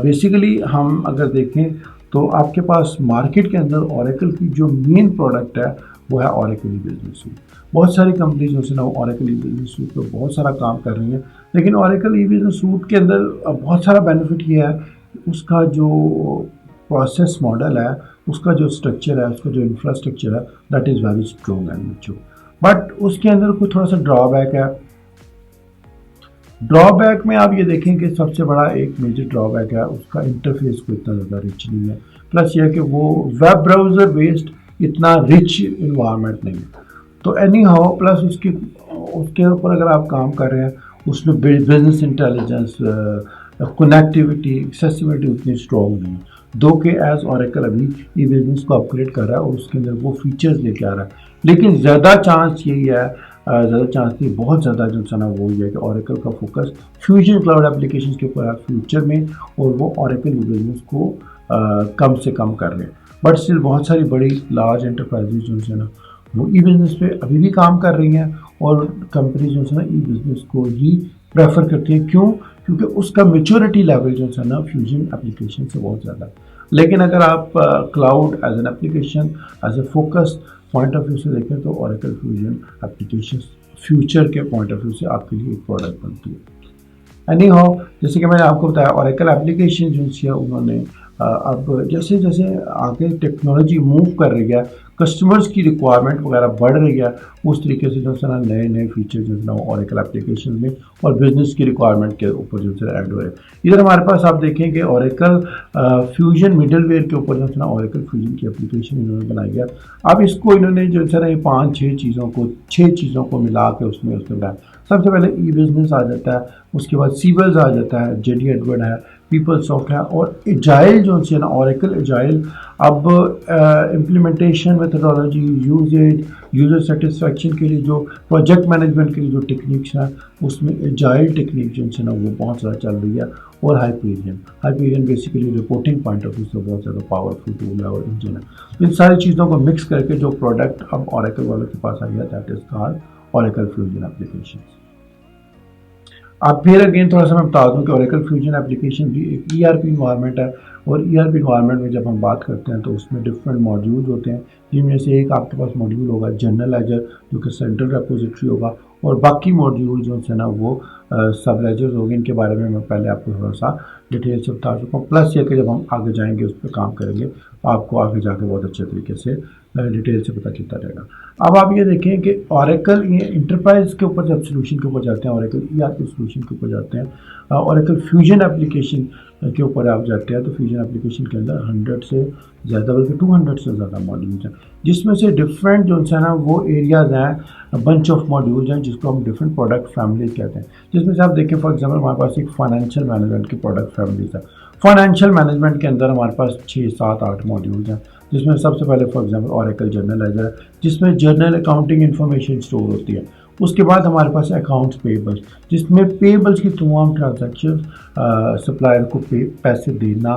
बेसिकली हम अगर देखें तो आपके पास मार्केट के अंदर ओरेकल की जो मेन प्रोडक्ट है वो है ओरेकल ई बिजनेस सूट। बहुत सारी कंपनी जो है ना ओरेकल ई बिजनेस सूट पर बहुत सारा काम कर रही हैं, लेकिन ओरेकल ई बिजनेस सूट के अंदर बहुत सारा बेनिफिट ये है कि उसका जो प्रोसेस मॉडल है, उसका जो स्ट्रक्चर है, उसका जो इंफ्रास्ट्रक्चर है that is very strong and mature. But उसके अंदर कोई थोड़ा सा ड्रॉबैक है। ड्रॉबैक में आप ये देखें कि सबसे बड़ा एक मेजर ड्रॉबैक है उसका इंटरफेस को इतना ज़्यादा रिच नहीं है, प्लस ये कि वो वेब ब्राउज़र बेस्ड इतना रिच इन्वायरमेंट नहीं है। तो एनी हाउ प्लस उसके ऊपर अगर आप काम कर रहे हैं उसमें बिजनेस इंटेलिजेंस, कनेक्टिविटी, एक्सेसिबिलिटी उतनी स्ट्रॉन्ग नहीं है। दो के एज ओरेकल अभी ई बिजनेस को अपग्रेड कर रहा है और उसके अंदर वो फीचर्स लेके आ रहा है, लेकिन ज़्यादा चांस यही है, बहुत ज़्यादा जो है ना वो ये है कि ओरेकल का फोकस फ्यूजन क्लाउड एप्लीकेशन के ऊपर है फ्यूचर में, और वो ओरेकल ई बिजनेस को कम से कम कर रहे हैं। बट स्टिल बहुत सारी बड़ी लार्ज एंटरप्राइजेज जो है ना वो ई बिजनेस पे अभी भी काम कर रही हैं, और कंपनी जो है ना ई बिजनेस को ही प्रेफर करती है। क्यों? क्योंकि उसका मेच्योरिटी लेवल जो है ना फ्यूजन एप्लीकेशन से बहुत ज़्यादा है। लेकिन अगर आप cloud as an application as a focus point of view से देखें तो ओरेकल फ्यूजन एप्लीकेशन फ्यूचर के पॉइंट ऑफ व्यू से आपके लिए एक प्रोडक्ट बनती है। एनी हाउ, जैसे कि मैंने आपको बताया ओरेकल एप्लीकेशन जो है उन्होंने अब जैसे जैसे आगे टेक्नोलॉजी मूव कर रही है, कस्टमर्स की रिक्वायरमेंट वगैरह बढ़ रही है, उस तरीके से जो है ना नए नए फीचर जो है ना ओरेकल एप्लीकेशन में और बिजनेस की रिक्वायरमेंट के ऊपर जो है ऐड हो रहे हैं। इधर हमारे पास आप देखेंगे ओरेकल फ्यूजन मिडलवेयर के ऊपर जो है ना ओरेकल फ्यूजन की एप्लीकेशन इन्होंने बनाई है। अब इसको इन्होंने जो है ना ये 5-6 चीज़ों को मिला के उसमें बनाया। सबसे पहले ई बिजनेस आ जाता है, उसके बाद सीबल्स आ जाता है, JD Edwards है, PeopleSoft है, और एजाइल जो है ना ओरेकल एजाइल अब इम्प्लीमेंटेशन मेथोडोलॉजी, यूज़र सेटिस्फैक्शन के लिए जो प्रोजेक्ट मैनेजमेंट के लिए जो टेक्निक्स हैं उसमें एजाइल टेक्निक जो है ना वो बहुत ज़्यादा चल रही है। और Hyperion basically reporting point of view से बहुत ज़्यादा पावरफुल टूल है और इंजन है। इन सारी चीज़ों को मिक्स करके जो प्रोडक्ट अब ओरेकल वालों के पास आई है that is called Oracle fusion application. अब फिर अगेन थोड़ा सा मैं बता दूं कि ओरेकल फ्यूजन एप्लीकेशन भी एक ERP इन्वायरमेंट है, और ERP इन्वायरमेंट में जब हम बात करते हैं तो उसमें डिफरेंट मॉड्यूल्स होते हैं, जिनमें से एक आपके पास मॉड्यूल होगा जनरल लेजर जो कि सेंट्रल रेपोजिटरी होगा, और बाकी मॉड्यूल जो है ना वो सब लेजर्स होंगे। इनके बारे में मैं पहले आपको थोड़ा सा डिटेल से बता चुका हूँ। प्लस ये कि जब हम आगे जाएंगे उस पर काम करेंगे आपको आगे जाके बहुत अच्छे तरीके से डिटेल से पता चलता रहेगा। अब आप ये देखें कि ओरेकल ये इंटरप्राइज के ऊपर जब सोल्यूशन के ऊपर जाते हैं, ओरेकल ERP सोल्यूशन के ऊपर जाते हैं, ओरेकल फ्यूजन एप्लीकेशन के ऊपर आप जाते हैं तो फ्यूजन एप्लीकेशन के अंदर 100 से ज़्यादा बल्कि 200 से ज़्यादा मॉड्यूल्स हैं, जिसमें से डिफरेंट जो है ना वो एरियाज़ हैं, बंच ऑफ मॉड्यूल्स हैं जिसको हम डिफरेंट प्रोडक्ट फैमिलीज कहते हैं। जिसमें से आप देखें फॉर एग्जांपल हमारे पास एक फाइनेंशियल मैनेजमेंट की प्रोडक्ट फैमिलीज है। फाइनेंशियल मैनेजमेंट के अंदर हमारे पास 6, 7, 8 मॉड्यूल्स हैं, जिसमें सबसे पहले for example Oracle journal ledger है जिसमें जर्नल अकाउंटिंग इन्फॉर्मेशन स्टोर होती है। उसके बाद हमारे पास अकाउंट्स पेबल्स, जिसमें पेबल्स की तमाम ट्रांजैक्शन, सप्लायर को पैसे देना,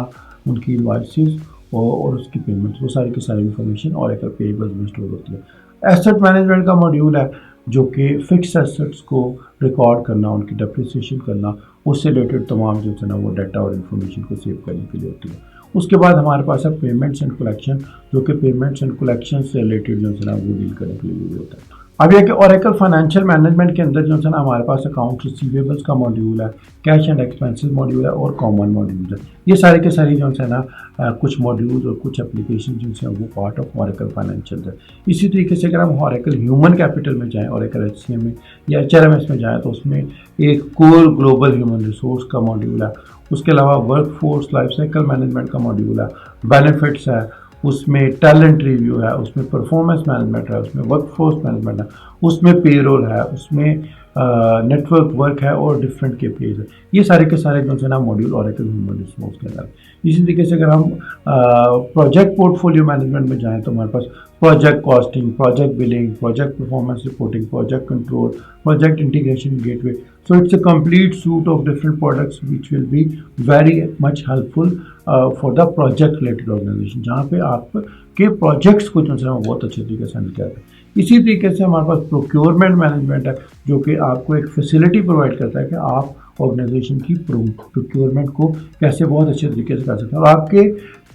उनकी इनवॉइसेस और उसकी पेमेंट्स, वो सारी की सारी इन्फॉर्मेशन ओरेकल पेबल्स में स्टोर होती है। एसेट मैनेजमेंट का मॉड्यूल है जो कि फिक्स एसेट्स को रिकॉर्ड करना, उनकी डेप्रिसिएशन करना, उससे रिलेटेड तमाम जो है ना वो डाटा और इन्फॉर्मेशन को सेव करने के लिए होती है। उसके बाद हमारे पास है पेमेंट्स एंड कलेक्शन, जो कि पेमेंट्स एंड कलेक्शन से रिलेटेड जो है ना वो डील करने के लिए यूज होता है। अब यह कि ओरेकल फाइनेंशियल मैनेजमेंट के अंदर जो है ना हमारे पास अकाउंट रिसीवेबल्स का मॉड्यूल है, कैश एंड एक्सपेंसेस मॉड्यूल है और कॉमन मॉड्यूल है। ये सारे के सारे जो है ना कुछ मॉड्यूल्स और कुछ एप्लीकेशन जो है वो पार्ट ऑफ ओरेकल फाइनेंशियल है। इसी तरीके से अगर हम ओरेकल ह्यूमन कैपिटल में जाएँ, ओरेकल HCM में या HRMS में जाएँ, तो उसमें एक कोर ग्लोबल ह्यूमन रिसोर्स का मॉड्यूल है। उसके अलावा work force life cycle management का मॉड्यूल है, बेनिफिट्स है, उसमें टैलेंट रिव्यू है, उसमें परफॉर्मेंस मैनेजमेंट है, उसमें वर्कफोर्स मैनेजमेंट है, उसमें पेरोल है, उसमें नेटवर्क वर्क है और डिफरेंट KPIs है। ये सारे के सारे जो है ना मॉड्यूल ओरेकल ह्यूमन रिसोर्स के अंदर। इसी तरीके से अगर हम प्रोजेक्ट पोर्टफोलियो मैनेजमेंट में जाएं तो हमारे पास project costing, project billing, project performance reporting, project control, project integration gateway. So it's a complete suite of different products which will be very much helpful for the project related organization, जहाँ पे आपके projects को जो है बहुत अच्छे तरीके से हैंडल करते हैं। इसी तरीके से हमारे पास प्रोक्योरमेंट मैनेजमेंट है, जो कि आपको एक फैसिलिटी प्रोवाइड करता है कि आप ऑर्गेनाइजेशन की प्रोक्योरमेंट को कैसे बहुत अच्छे तरीके से कर सकते हैं और आपके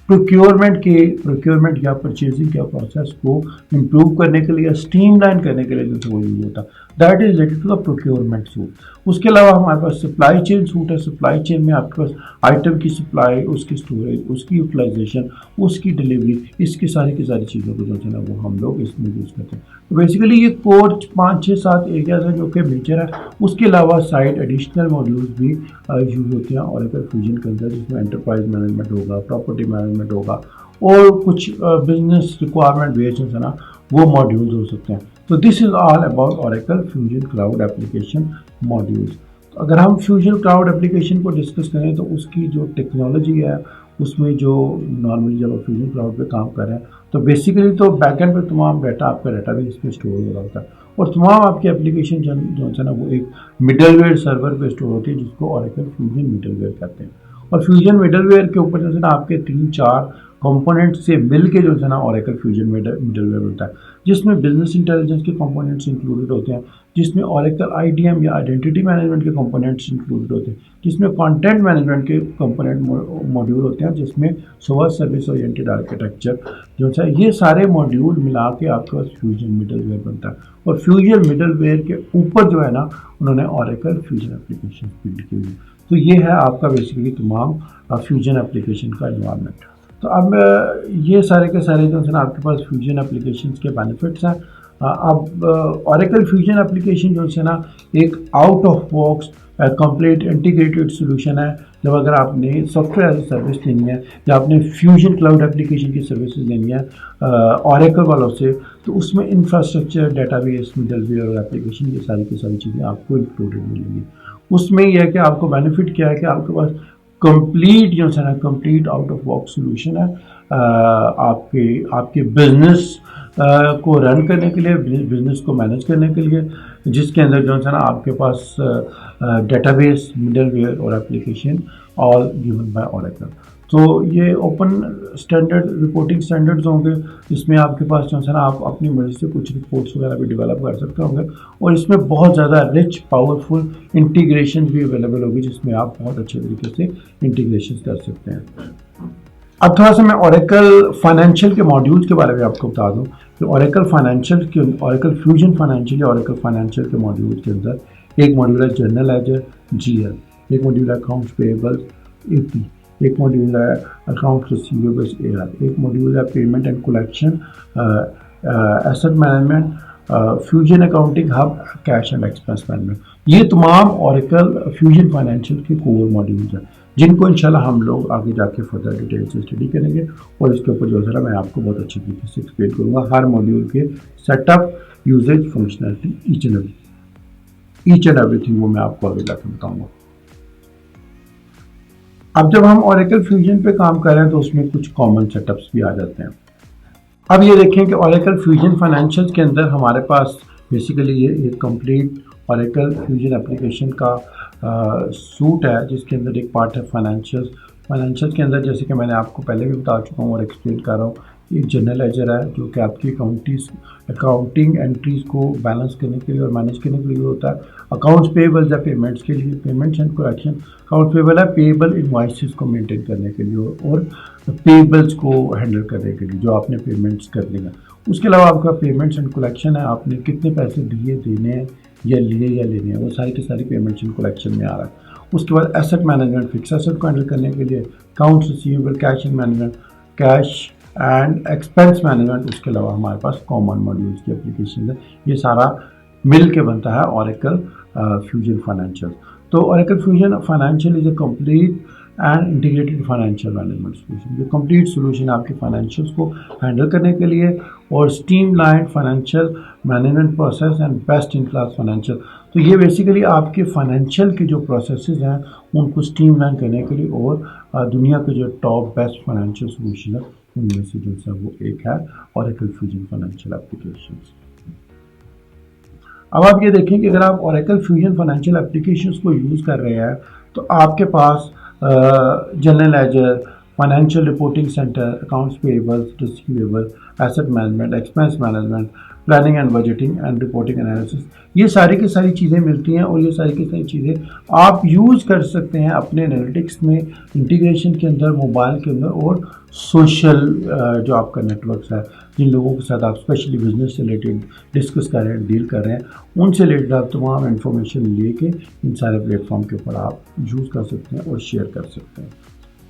प्रोक्योरमेंट या परचेजिंग के प्रोसेस को इम्प्रूव करने के लिए, स्ट्रीमलाइन करने के लिए जो वो यूज होता है। That is related to the procurement suite. उसके अलावा हमारे पास सप्लाई चेन सूट है। सप्लाई चेन में आपके पास आइटम की सप्लाई, उसकी स्टोरेज, उसकी यूटिलाइजेशन, उसकी डिलीवरी, इसकी सारी की सारी चीज़ों को जो है ना वो हम लोग इसमें यूज़ करते हैं। तो बेसिकली ये कोर 5, 6, 7 एरियाज हैं जो कि मेजर है। उसके अलावा साइड एडिशनल मॉड्यूल्स भी यूज होते हैं ओरेकल फ्यूजन के अंदर, जिसमें एंटरप्राइज मैनेजमेंट होगा, प्रॉपर्टी मैनेजमेंट होगा और कुछ बिजनेस रिक्वायरमेंट बेस्ड है ना वो मॉड्यूल्स हो सकते हैं। तो this is all about Oracle fusion cloud application modules. तो अगर हम फ्यूजन क्लाउड एप्लीकेशन को डिस्कस करें तो उसकी जो टेक्नोलॉजी है, उसमें जो नॉर्मली जब आप फ्यूजन क्लाउड पे काम कर रहे हैं तो बेसिकली तो बैकएंड पे तमाम डाटा आपका डाटाबेस पे स्टोर हो रहा होता है और तमाम आपकी एप्लीकेशन जो है ना वो एक मिडलवेयर सर्वर पे स्टोर होती है, जिसको ओरेकल फ्यूजन मिडलवेयर कहते हैं। और फ्यूजन मिडलवेयर के ऊपर जो है ना आपके 3-4 कंपोनेंट से मिल के जो है ना ओरेकल फ्यूजन मिडलवेयर बनता है, जिसमें बिजनेस इंटेलिजेंस के कंपोनेंट्स इंक्लूडेड होते हैं, जिसमें ओरेकल IDM या आइडेंटिटी मैनेजमेंट के कंपोनेंट्स इंक्लूडेड होते हैं, जिसमें कंटेंट मैनेजमेंट के कंपोनेंट मॉड्यूल होते हैं, जिसमें सर्विस ओरिएंटेड आर्किटेक्चर जो है ये सारे मॉड्यूल मिला के आपके पास फ्यूजन मिडलवेयर बनता है। और फ्यूजन मिडलवेयर के ऊपर जो है ना उन्होंने ओरेकल फ्यूजन एप्लीकेशन बिल्ड की हुई। तो ये है आपका बेसिकली तमाम फ्यूजन एप्लीकेशन का इन्वायरमेंट। तो अब ये सारे के सारे जो है ना आपके पास फ्यूजन एप्लीकेशंस के बेनिफिट्स हैं। अब ओरेकल फ्यूजन एप्लीकेशन जो है ना एक out of box complete integrated solution है। जब अगर आपने सॉफ्टवेयर एज ए सर्विस लेनी है या आपने फ्यूजन क्लाउड एप्लीकेशन की सर्विसेज लेनी है ओरेकल वालों से, तो उसमें इंफ्रास्ट्रक्चर, डेटाबेस, मिडलवेयर और एप्लीकेशन ये सारी की सारी चीज़ें आपको इंक्लूडेड मिलेंगी। उसमें यह है कि आपको बेनिफिट क्या है कि आपके पास कंप्लीट जो है ना complete out of box solution है आपके बिजनेस को रन करने के लिए, बिजनेस को मैनेज करने के लिए, जिसके अंदर जो है ना आपके पास डेटाबेस, मिडलवेयर और application all given by Oracle. तो ये ओपन स्टैंडर्ड रिपोर्टिंग स्टैंडर्ड्स होंगे, इसमें आपके पास जो है ना आप अपनी मर्जी से कुछ रिपोर्ट्स वगैरह भी डेवलप कर सकते होंगे और इसमें बहुत ज़्यादा रिच पावरफुल इंटीग्रेशन भी अवेलेबल होगी, जिसमें आप बहुत अच्छे तरीके से इंटीग्रेशन कर सकते हैं। अब थोड़ा सा मैं ओरेकल फाइनेंशियल के मॉड्यूल्स के बारे में आपको बता दूं कि ओरेकल फ्यूजन फाइनेंशियल या ओरेकल फाइनेंशियल के मॉड्यूल के अंदर एक मॉड्यूल है जनरल लेजर GL, एक मॉड्यूल है अकाउंट्स पेबल AP, एक मॉड्यूल है अकाउंट रिसीवेबल्स AR, एक मॉड्यूल है payment and collection, asset management, fusion accounting hub, cash and expense management. ये तमाम ओरेकल फ्यूजन फाइनेंशियल के कोर मॉड्यूल्स हैं, जिनको इंशाल्लाह हम लोग आगे जाके फर्दर डिटेल से स्टडी करेंगे और इसके ऊपर जो है मैं आपको बहुत अच्छी तरीके से एक्सप्लेन करूँगा हर मॉड्यूल के setup, usages, functionality, each and everything वो मैं आपको आगे जाके बताऊँगा। अब जब हम ओरेकल फ्यूजन पे काम कर रहे हैं तो उसमें कुछ कॉमन सेटअप्स भी आ जाते हैं। अब ये देखें कि ओरेकल फ्यूजन फाइनेंशियल के अंदर हमारे पास बेसिकली ये एक कंप्लीट ओरेकल फ्यूजन एप्लीकेशन का सूट है, जिसके अंदर एक पार्ट है फाइनेंशियल के अंदर, जैसे कि मैंने आपको पहले भी बता चुका हूँ और एक्सप्लेन कर रहा हूँ एक जनरल लेजर है जो कि आपकी अकाउंटिंग एंट्रीज को बैलेंस करने के लिए और मैनेज करने के लिए होता है। अकाउंट्स पेबल्स या पेमेंट्स के लिए, payments and collection. Account payable है पेबल इनवॉइसेस को मेंटेन करने के लिए और पेबल्स को हैंडल करने के लिए जो आपने पेमेंट्स कर देगा। उसके अलावा आपका पेमेंट्स एंड कलेक्शन है, आपने कितने पैसे दिए, देने हैं या लिए या लेने हैं, वो सारी की सारी पेमेंट्स एंड कलेक्शन में आ रहा है। उसके बाद एसेट मैनेजमेंट, फिक्स एसेट को हैंडल करने के लिए accounts receivable, cash management, cash and expense management. उसके अलावा हमारे पास कॉमन मॉड्यूल्स की एप्लीकेशन है। ये सारा मिल के बनता है ओरेकल फ्यूजन फाइनेंशियल। तो Oracle fusion financial is a complete and integrated financial management solution. ये कंप्लीट सोल्यूशन आपके फाइनेंशियल्स को हैंडल करने के लिए और streamline financial management process and best in class financial. तो ये बेसिकली आपके फाइनेंशियल के जो प्रोसेसेस हैं उनको स्ट्रीमलाइन करने के लिए और दुनिया के जो टॉप बेस्ट फाइनेंशियल सोल्यूशन है उनमें से जो है वो एक है ओरेकल फ्यूजन फाइनेंशियल एप्लीकेशंस। अब आप ये देखें कि अगर आप ओरेकल फ्यूजन फाइनेंशियल एप्लीकेशंस को यूज़ कर रहे हैं तो आपके पास general ledger, financial reporting center, accounts payables, receivable, asset management, expense management, planning and budgeting and reporting analysis, ये सारी की सारी चीज़ें मिलती हैं और ये सारी की सारी चीज़ें आप यूज़ कर सकते हैं अपने एनालिटिक्स में, इंटीग्रेशन के अंदर, मोबाइल के अंदर और सोशल जो आपका नेटवर्क्स है, जिन लोगों के साथ आप स्पेशली बिजनेस से रिलेटेड डिस्कस कर रहे हैं, डील कर रहे हैं, उनसे रिलेटेड आप तमाम इन्फॉर्मेशन लेके इन सारे प्लेटफॉर्म के ऊपर आप यूज़ कर सकते हैं और शेयर कर सकते हैं।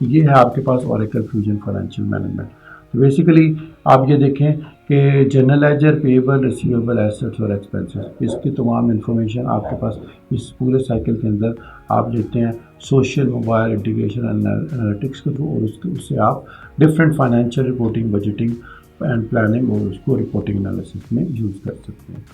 ये है आपके पास ओरेकल फ्यूजन फाइनेंशियल मैनेजमेंट। तो बेसिकली आप ये देखें कि general ledger, payable, receivable, assets और एक्सपेंसेस, इसकी तमाम इन्फॉर्मेशन आपके पास इस पूरे साइकिल के अंदर आप लेते हैं सोशल, मोबाइल, इंटीग्रेशन एनालिटिक्स के थ्रू और उससे आप different financial reporting, budgeting and planning और उसको रिपोर्टिंग एनालिसिस में यूज़ कर सकते हैं।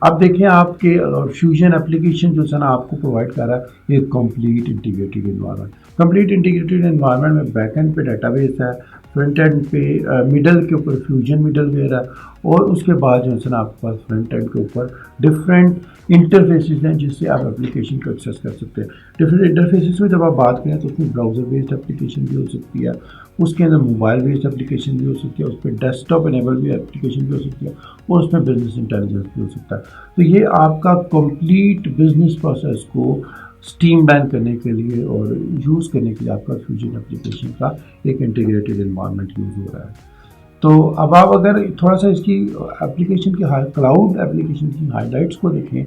अब देखें आपके फ्यूजन एप्लीकेशन जो है ना आपको प्रोवाइड कर रहा है एक complete integrated environment. Complete integrated environment में बैक एंड पे डेटाबेस है, फ्रंट एंड पे मिडल के ऊपर फ्यूजन मिडलवेयर है और उसके बाद जो है ना आपके पास फ्रंट एंड के ऊपर डिफरेंट इंटरफेसेस हैं जिससे आप एप्लीकेशन को एक्सेस कर सकते हैं। डिफरेंट इंटरफेसेस में जब आप बात करें तो उसमें ब्राउज़र बेस्ड एप्लीकेशन भी हो सकती है, उसके अंदर मोबाइल बेस्ड एप्लीकेशन भी हो सकती है, उस पर डेस्कटॉप इनेबल भी एप्लीकेशन भी हो सकती है और उसमें बिजनेस इंटेलिजेंस भी हो सकता है। तो ये आपका कंप्लीट बिजनेस प्रोसेस को स्ट्रीमलाइन करने के लिए और यूज़ करने के लिए आपका फ्यूजन एप्लीकेशन का एक इंटीग्रेटेड एनवायरनमेंट यूज़ हो रहा है। तो अब आप अगर थोड़ा सा इसकी एप्लीकेशन की क्लाउड एप्लीकेशन की हाईलाइट्स को देखें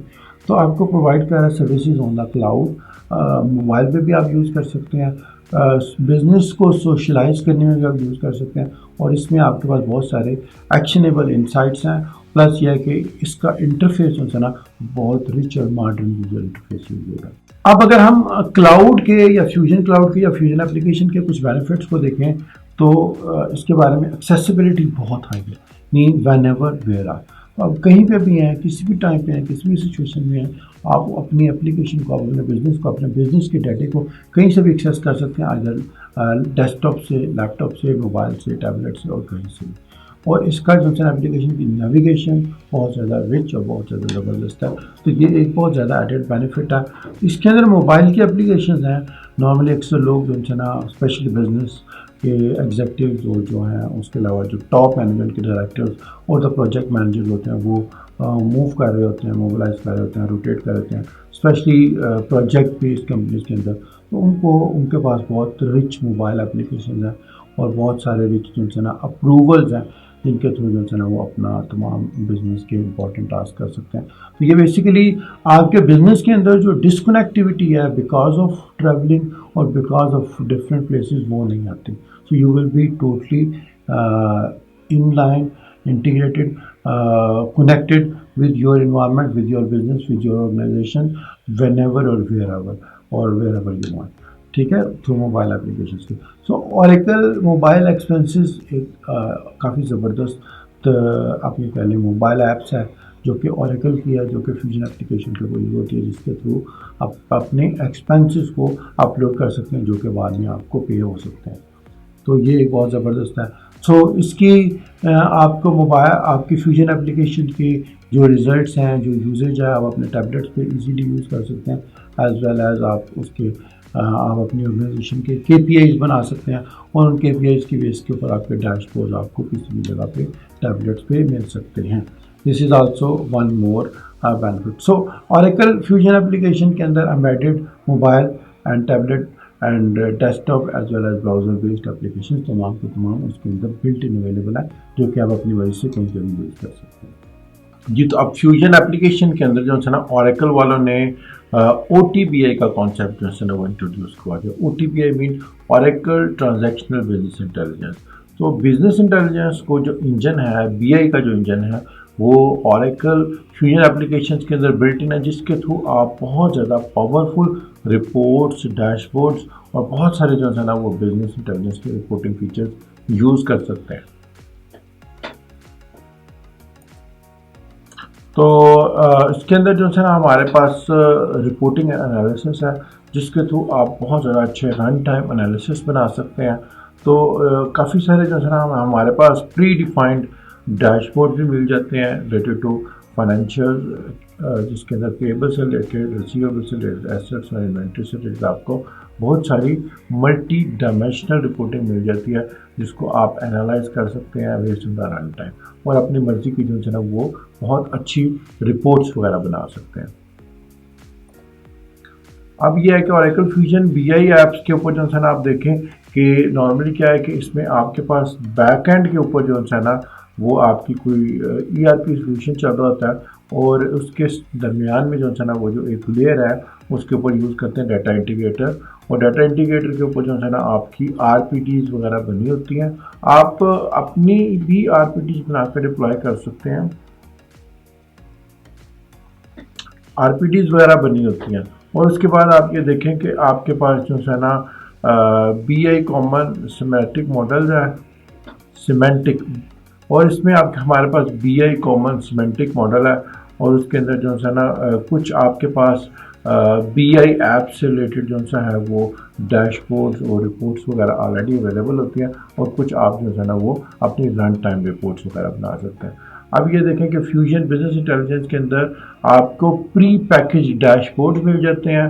तो आपको प्रोवाइड कर रहा है services on the cloud. Mobile पे भी आप यूज़ कर सकते हैं, बिज़नेस को सोशलाइज करने में भी आप यूज़ कर सकते हैं और इसमें आपके पास बहुत सारे एक्शनेबल इंसाइट्स हैं। प्लस यह है कि इसका इंटरफेस जो है ना बहुत रिच और मॉडर्न यूजर इंटरफेस यूज हो रहा है। अब अगर हम क्लाउड के या फ्यूजन क्लाउड के या फ्यूजन एप्लीकेशन के कुछ बेनिफिट्स को देखें तो इसके बारे में एक्सेसिबिलिटी बहुत हाई है, mean whenever where are. अब कहीं पे भी हैं, किसी भी टाइम पे हैं, किसी भी सिचुएशन में हैं, आप अपनी एप्लीकेशन को, अपने बिजनेस के डाटे को कहीं से भी एक्सेस कर सकते हैं, अगर डेस्कटॉप से, लैपटॉप से, मोबाइल से, टैबलेट से और कहीं से भी। और इसका जो है एप्लीकेशन की नेविगेशन बहुत ज़्यादा रिच और बहुत ज़्यादा ज़बरदस्त है। तो ये एक बहुत ज़्यादा एडेड बेनिफिट है। इसके अंदर मोबाइल की एप्लीकेशन हैं, नॉर्मली अक्सर लोग जो है ना स्पेशली बिजनेस के एग्जीक्यूटिव जो हैं, उसके अलावा जो टॉप मैनेजमेंट के डायरेक्टर्स और द प्रोजेक्ट मैनेजर होते हैं वो मूव कर रहे होते हैं, मोबिलाइज कर रहे होते हैं, रोटेट कर रहे होते हैं, स्पेशली प्रोजेक्ट बेस्ड कंपनीज के अंदर। तो उनके पास बहुत रिच मोबाइल एप्लीकेशन है और बहुत सारे रिच जो है ना अप्रूवल्स हैं जिनके थ्रू जो है ना वो अपना तमाम बिजनेस के इंपॉर्टेंट टास्क कर सकते हैं। तो ये बेसिकली आपके बिजनेस के अंदर जो डिस्कनेक्टिविटी है बिकॉज ऑफ ट्रैवलिंग और बिकॉज ऑफ डिफरेंट प्लेसेस वो नहीं आती। So you will be totally in line, integrated, connected with your environment, with your business, with your organization, whenever or wherever you want, ठीक है, थ्रू मोबाइल एप्लीकेशन के। सो Oracle mobile expenses एक काफ़ी ज़बरदस्त अपनी पहले मोबाइल ऐप्स है जो कि ओरेकल की है, जो कि फ्यूजन एप्लीकेशन के ऊपर यूज़ होती है, जिसके थ्रू आप अपने एक्सपेंसेस को अपलोड कर सकते हैं जो कि बाद में आपको पे हो सकते हैं। तो ये एक बहुत ज़बरदस्त है। सो इसकी आपको मोबाइल, आपकी फ्यूजन एप्लीकेशन की जो रिज़ल्ट्स हैं, जो यूजेज है, आप अपने टैबलेट्स पे इजीली यूज़ कर सकते हैं, एज वेल एज आप उसके आप अपनी ऑर्गेनाइजेशन के KPIs बना सकते हैं और उन KPIs की बेस के ऊपर आपके डैशबोर्ड आपको किसी भी जगह पे टैबलेट्स पे मिल सकते हैं। This is also one more benefit. So Oracle fusion application के अंदर embedded mobile and tablet and desktop as well as browser based application तमाम के तमाम उसके अंदर बिल्ट इन अवेलेबल है, जो कि आप अपनी वजह से कहीं से भी यूज़ कर सकते हैं जी। तो अब फ्यूजन एप्लीकेशन के अंदर जो है ना Oracle वालों ने OTBI का कॉन्सेप्ट जो है ना वो इंट्रोड्यूस किया गया। OTBI mean Oracle transactional business intelligence. तो बिजनेस इंटेलिजेंस को जो इंजन है, BI का जो इंजन है, वो Oracle फ्यूजन एप्लीकेशंस के अंदर बिल्ट इन है, जिसके थ्रू आप बहुत ज़्यादा पावरफुल रिपोर्ट्स, डैशबोर्ड्स और बहुत सारे जो है ना वो बिजनेस इंटेलिजेंस के रिपोर्टिंग फीचर्स यूज़ कर सकते हैं। तो इसके अंदर जो है ना हमारे पास रिपोर्टिंग एनालिसिस है, जिसके थ्रू आप बहुत ज़्यादा अच्छे रन टाइम एनालिसिस बना सकते हैं। तो काफ़ी सारे जो है ना हमारे पास प्री डिफाइंड डैशबोर्ड भी मिल जाते हैं रिलेटेड टू फाइनेंशियल, जिसके अंदर पेबल से रिलेटेड, रिसीवेबल से रिलेटेड, एसेट्स और इन्वेंट्री से रिलेटेड आपको बहुत सारी मल्टी डायमेंशनल रिपोर्टिंग मिल जाती है, जिसको आप एनालाइज कर सकते हैं based on the run time और अपनी मर्जी की जो है ना वो बहुत अच्छी रिपोर्ट्स वगैरह बना सकते हैं। अब यह है कि Oracle फ्यूजन BI ऐप्स के ऊपर जो है ना आप देखें कि नॉर्मली क्या है कि इसमें आपके पास बैक एंड के ऊपर जो है ना वो आपकी कोई ERP सॉल्यूशन चल रहा होता है और उसके दरमियान में जो है ना वो जो एक लेयर है उसके ऊपर यूज़ करते हैं डाटा इंटीग्रेटर, और डाटा इंटीग्रेटर के ऊपर जो है ना आपकी RPTs वगैरह बनी होती हैं। आप अपनी भी RPTs बना कर डिप्लॉय कर सकते हैं। RPTs वगैरह बनी होती हैं और उसके बाद आप ये देखें कि आपके पास जो है ना BI कॉमन सिमेट्रिक मॉडल है, सिमेंटिक, और इसमें आप हमारे पास BI कॉमन सिमेंटिक मॉडल है और उसके अंदर जो है ना कुछ आपके पास BI ऐप से रिलेटेड जो है वो डैशबोर्ड्स और रिपोर्ट्स वगैरह ऑलरेडी अवेलेबल होती हैं और कुछ आप जो है ना वो अपनी रन टाइम रिपोर्ट्स वगैरह बना सकते हैं। अब ये देखें कि फ्यूजन बिजनेस इंटेलिजेंस के अंदर आपको प्री पैकेज डैशबोर्ड मिल जाते हैं,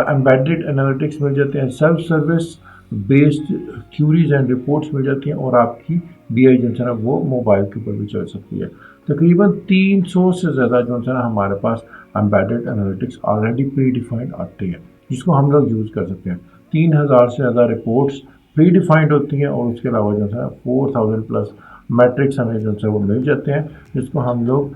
एम्बेडेड एनालिटिक्स मिल जाते हैं, self service based queries and reports मिल जाती हैं और आपकी BI जो है ना वो मोबाइल के ऊपर भी चल सकती है। तकरीबन 300 से ज़्यादा जो है ना हमारे पास embedded analytics already pre defined आते हैं, जिसको हम लोग यूज़ कर सकते हैं। 3000 से ज़्यादा रिपोर्ट्स प्री डिफाइंड होती हैं और उसके अलावा जो है 4000 प्लस मैट्रिक्स हमें जो है वो मिल जाते हैं, जिसको हम लोग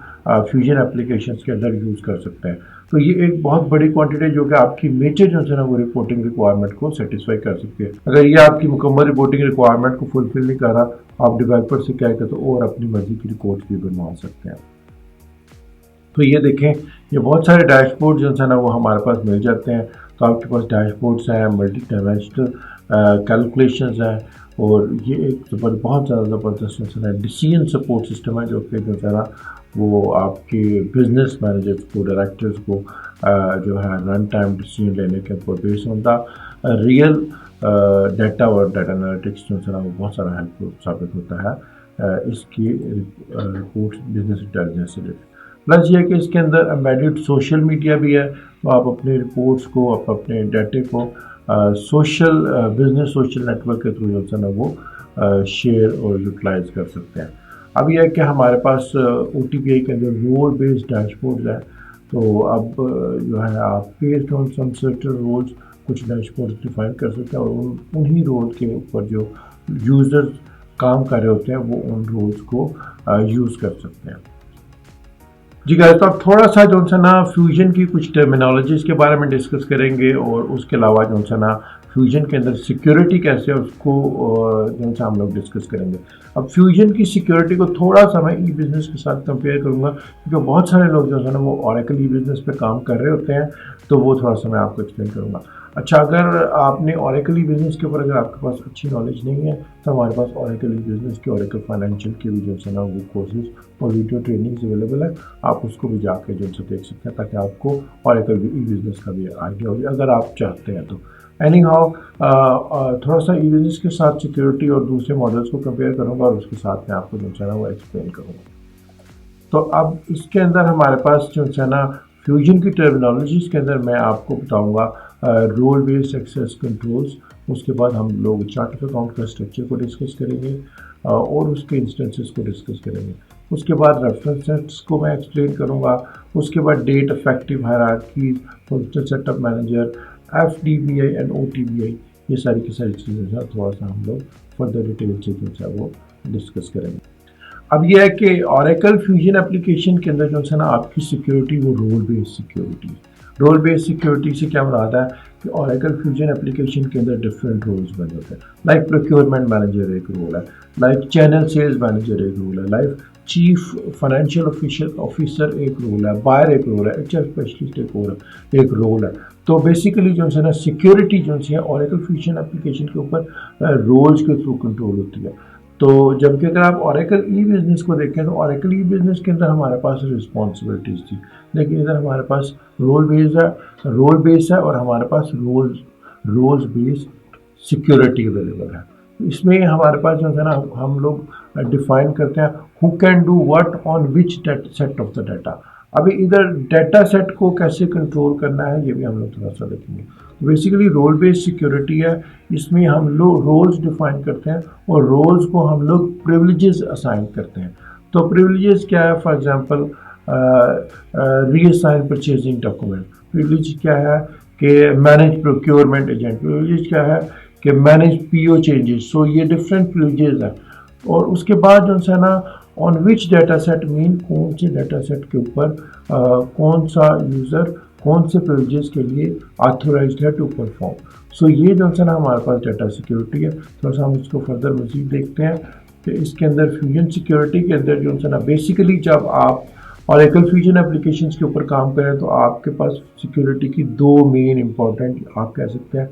फ्यूजन एप्लीकेशंस के अंदर यूज़ कर सकते हैं। तो ये एक बहुत बड़ी क्वांटिटी है जो कि आपकी मेजर जो है ना वो रिपोर्टिंग रिक्वायरमेंट को सेटिस्फाई कर सकती है। अगर ये आपकी मुकम्मल रिपोर्टिंग रिक्वायरमेंट को फुलफिल नहीं कर रहा, आप डेवलपर से क्या कहते हो और अपनी मर्जी की रिपोर्ट्स भी बनवा सकते हैं। तो ये देखें, ये बहुत सारे डैशबोर्ड जो है ना वो हमारे पास मिल जाते हैं। तो आपके पास डैशबोर्ड्स हैं, मल्टी डायमेंशनल कैलकुलेशंस हैं और ये एक बहुत ज़्यादा ज़बरदस्त जो है डिसीजन सपोर्ट सिस्टम है, जो कि जो है ना वो आपके बिजनेस मैनेजर्स को, डायरेक्टर्स को जो है रन टाइम डिसीजन लेने के ऊपर based on the real data और डाटा एनालिटिक्स जो है ना वो बहुत सारा हेल्पफुल साबित होता है इसकी रिपोर्ट बिजनेस इंटेलिजेंस से रिलेटेड। प्लस ये है कि इसके अंदर एम्बेडेड सोशल मीडिया भी है, तो आप अपने रिपोर्ट्स को, आप अपने डाटे को सोशल बिजनेस सोशल नेटवर्क के थ्रू जो है ना वो शेयर और यूटिलाइज कर सकते हैं। अब यह है कि हमारे पास OTBI के अंदर रोल बेस्ड डैशबोर्ड है, तो अब जो है आप based on some certain roles कुछ डैशबोर्ड डिफाइन कर सकते हैं और उन्हीं रोल के ऊपर जो यूज़र्स काम कर रहे होते हैं वो उन रोल्स को यूज़ कर सकते हैं। जी गाइस, तो अब थोड़ा सा जो है ना फ्यूजन की कुछ टर्मिनोलॉजीज़ के बारे में डिस्कस करेंगे और उसके अलावा जो है ना फ्यूजन के अंदर सिक्योरिटी कैसे है उसको जो है हम लोग डिस्कस करेंगे। अब फ्यूजन की सिक्योरिटी को थोड़ा सा मैं ई बिज़नेस के साथ कंपेयर करूँगा, क्योंकि बहुत सारे लोग जो है ना वो Oracle ई बिज़नेस पे काम कर रहे होते हैं, तो वो थोड़ा सा मैं आपको एक्सप्लेन करूँगा। अच्छा, अगर आपने Oracle ई बिज़नेस के ऊपर अगर आपके पास अच्छी नॉलेज नहीं है, तो हमारे पास Oracle ई बिज़नेस के, Oracle फाइनेंशियल के भी जो है ना वो कोर्सेज और वीडियो ट्रेनिंग्स अवेलेबल है, आप उसको भी जाके जो है देख सकते हैं, ताकि आपको Oracle ई बिज़नेस का भी आइडिया हो अगर आप चाहते हैं तो। एनी हाउ, थोड़ा सा ई बिज़नेस के साथ सिक्योरिटी और दूसरे मॉडल्स को कंपेयर करूँगा और उसके साथ मैं आपको जो है ना वो एक्सप्लेन करूँगा। तो अब इसके अंदर हमारे पास जो है ना फ्यूजन की टर्मिनोलॉजीज़ के अंदर मैं आपको बताऊँगा रोल बेस्ड एक्सेस कंट्रोल्स, उसके बाद हम लोग चार्ट ऑफ अकाउंट का स्ट्रक्चर को डिस्कस करेंगे और उसके इंस्टेंसेस को डिस्कस करेंगे। उसके बाद रेफरेंस सेट्स को मैं एक्सप्लेन करूँगा। उसके बाद date effective hierarchy, functional setup manager, FDBI and OTBI, ये सारी की सारी चीज़ें थोड़ा सा हम लोग फर्दर डिटेल से जो है वो डिस्कस करेंगे। अब यह है कि Oracle फ्यूजन एप्लीकेशन के अंदर जो है ना आपकी सिक्योरिटी वो role based security. Role based security से क्या मुराद है कि Oracle फ्यूजन एप्लीकेशन के अंदर डिफरेंट रोल्स बने होते हैं। लाइक प्रोक्योरमेंट मैनेजर एक रोल है, लाइक चैनल सेल्स मैनेजर एक रोल है, लाइक चीफ फाइनेंशियल ऑफिसर एक रोल है, बायर एक रोल है, HR स्पेशलिस्ट एक रोल है। तो बेसिकली जो है ना सिक्योरिटी जो है Oracle फ्यूजन एप्लीकेशन के ऊपर रोल्स के थ्रू कंट्रोल होती है। तो जबकि अगर आप Oracle ई-बिज़नेस को देखें तो Oracle ई-बिज़नेस के अंदर हमारे पास रिस्पॉन्सिबिलिटीज़ थी, लेकिन इधर हमारे पास रोल बेस्ड है और हमारे पास रोल्स बेस्ड सिक्योरिटी अवेलेबल है। इसमें हमारे पास जो है ना हम लोग डिफाइन करते हैं who can do what on which set of the data. अभी इधर डाटा सेट को कैसे कंट्रोल करना है ये भी हम लोग थोड़ा सा देखेंगे। बेसिकली रोल बेस्ड सिक्योरिटी है, इसमें हम लोग रोल्स डिफाइन करते हैं और रोल्स को हम लोग प्रिविलेजेस असाइन करते हैं। तो प्रिविलेजेस क्या है? For example reassign purchasing document. Privilege क्या है कि मैनेज प्रोक्योरमेंट एजेंट। प्रिविलेज क्या है कि मैनेज PO चेंजेस। सो ये डिफरेंट प्रिविलेजेस हैं। और उसके बाद जो है ना on which data set mean कौन से डाटा सेट के ऊपर कौन सा यूज़र कौन से प्रिविलेजेस के लिए ऑथोराइज्ड है टू परफॉर्म। सो ये जो है ना हमारे पास डाटा सिक्योरिटी है। थोड़ा सा हम इसको फर्दर मजीद देखते हैं कि इसके अंदर फ्यूजन सिक्योरिटी के अंदर जो है ना बेसिकली जब आप Oracle फ्यूजन एप्लीकेशंस के ऊपर काम करें तो आपके पास सिक्योरिटी की दो मेन इंपॉर्टेंट आप कह सकते हैं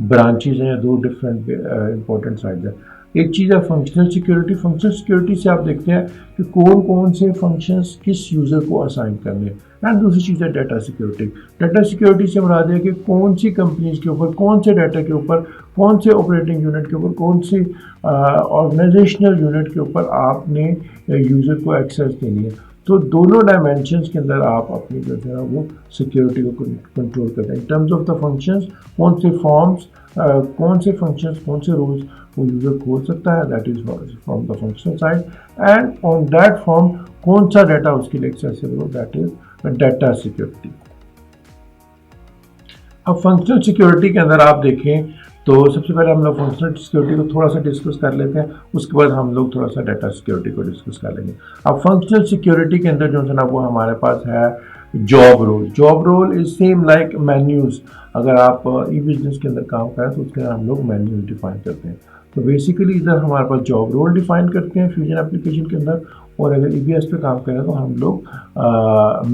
ब्रांचेज हैं या दो डिफरेंट इंपॉर्टेंट साइड्स हैं। एक चीज़ है फंक्शनल सिक्योरिटी। फंक्शनल सिक्योरिटी से आप देखते हैं कि कौन कौन से फंक्शंस किस यूज़र को असाइन करने हैं। एंड दूसरी चीज़ है डाटा सिक्योरिटी। डाटा सिक्योरिटी से मुराद है कि कौन सी कंपनीज के ऊपर कौन से डाटा के ऊपर कौन से ऑपरेटिंग यूनिट के ऊपर कौन सी ऑर्गेनाइजेशनल यूनिट के ऊपर आपने यूज़र को एक्सेस देनी है। तो दोनों डायमेंशंस के अंदर आप अपनी जो है वो सिक्योरिटी को कंट्रोल करते हैं। In terms of the functions कौन से फॉर्म्स कौन से फंक्शंस कौन से रोल्स वो यूज़र खोल सकता है, that is from the functional side. And on that form कौन सा डाटा उसके लिए एक्सेसिबल हो, दैट इज डाटा सिक्योरिटी। अब फंक्शनल सिक्योरिटी के अंदर आप देखें तो सबसे पहले हम लोग फंक्शनल सिक्योरिटी को थोड़ा सा डिस्कस कर लेते हैं, उसके बाद हम लोग थोड़ा सा डाटा सिक्योरिटी को डिस्कस कर लेंगे। अब फंक्शनल सिक्योरिटी के अंदर जो है ना वो हमारे पास है job role. Job role is same like menus. अगर आप ई-बिजनेस के अंदर काम करें तो उसके अंदर हम लोग मेन्यूज डिफाइन करते हैं। तो बेसिकली इधर हमारे पास जॉब रोल डिफाइन करते हैं फ्यूजन एप्लीकेशन के अंदर, और अगर EBS पे काम करें तो हम लोग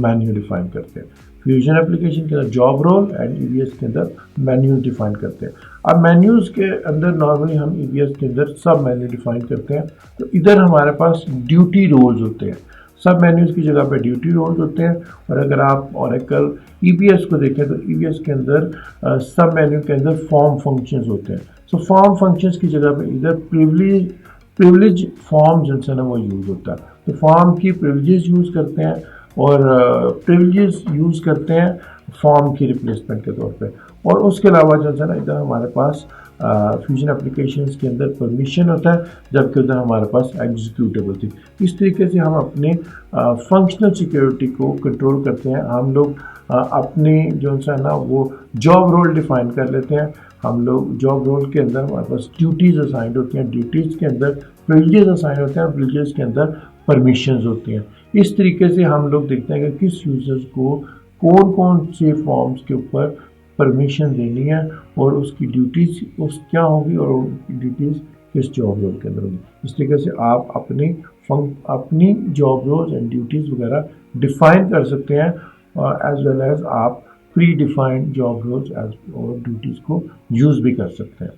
मेन्यू डिफाइन करते हैं। फ्यूजन एप्लीकेशन के अंदर जॉब रोल एंड EBS के अंदर मेन्यूज डिफाइन करते हैं। अब मेन्यूज के अंदर नॉर्मली हम EBS के अंदर सब मेन्यू डिफाइन करते हैं। तो इधर हमारे पास ड्यूटी रोल्स होते हैं, सब मेन्यूज की जगह पे ड्यूटी रोल्स होते हैं। और अगर आप Oracle EBS को देखें तो EBS के अंदर सब मेन्यू के अंदर फॉर्म फंक्शंस होते हैं। सो फॉर्म फंक्शंस की जगह पे इधर प्रिविलेज फॉर्म जो है ना वो यूज़ होता है। तो फॉर्म की प्रिविलेजेस यूज़ करते हैं और प्रिविलेजेस यूज़ करते हैं फॉर्म की रिप्लेसमेंट के तौर पे। और उसके अलावा जो है ना इधर हमारे पास फ्यूजन एप्लीकेशंस के अंदर परमिशन होता है, जबकि उधर हमारे पास एग्जीक्यूटेबल थी। इस तरीके से हम अपने फंक्शनल सिक्योरिटी को कंट्रोल करते हैं। हम लोग अपने जो है ना वो जॉब रोल डिफाइन कर लेते हैं। हम लोग जॉब रोल के अंदर हमारे पास ड्यूटीज़ असाइंड होती हैं, ड्यूटीज़ के अंदर प्रिविलेजेस असाइन होते हैं, प्रिविलेजेस के अंदर परमिशंस होती हैं। इस तरीके से हम लोग देखते हैं कि किस यूज़र्स को कौन कौन से फॉर्म्स के ऊपर परमिशन देनी है और उसकी ड्यूटीज़ क्या होगी और उनकी ड्यूटीज़ किस जॉब रोल के अंदर होगी। इस तरीके से आप अपनी जॉब रोल्स एंड ड्यूटीज़ वगैरह डिफाइन कर सकते हैं, एज वेल एज आप प्री डिफाइंड जॉब रोल्स और ड्यूटीज़ को यूज़ भी कर सकते हैं।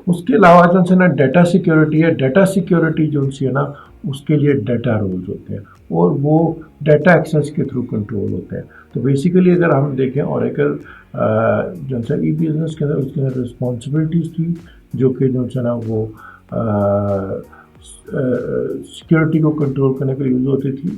उसके अलावा जो है ना डाटा सिक्योरिटी है। डाटा सिक्योरिटी जो है ना उसके लिए डाटा रोल्स होते हैं और वो डाटा एक्सेस के थ्रू कंट्रोल होते हैं। तो बेसिकली अगर हम देखें Oracle जो है ई-बिजनेस के अंदर उसके अंदर रिस्पॉन्सिबिलिटीज़ थी जो कि जो है ना वो सिक्योरिटी को कंट्रोल करने के लिए यूज़ होती थी।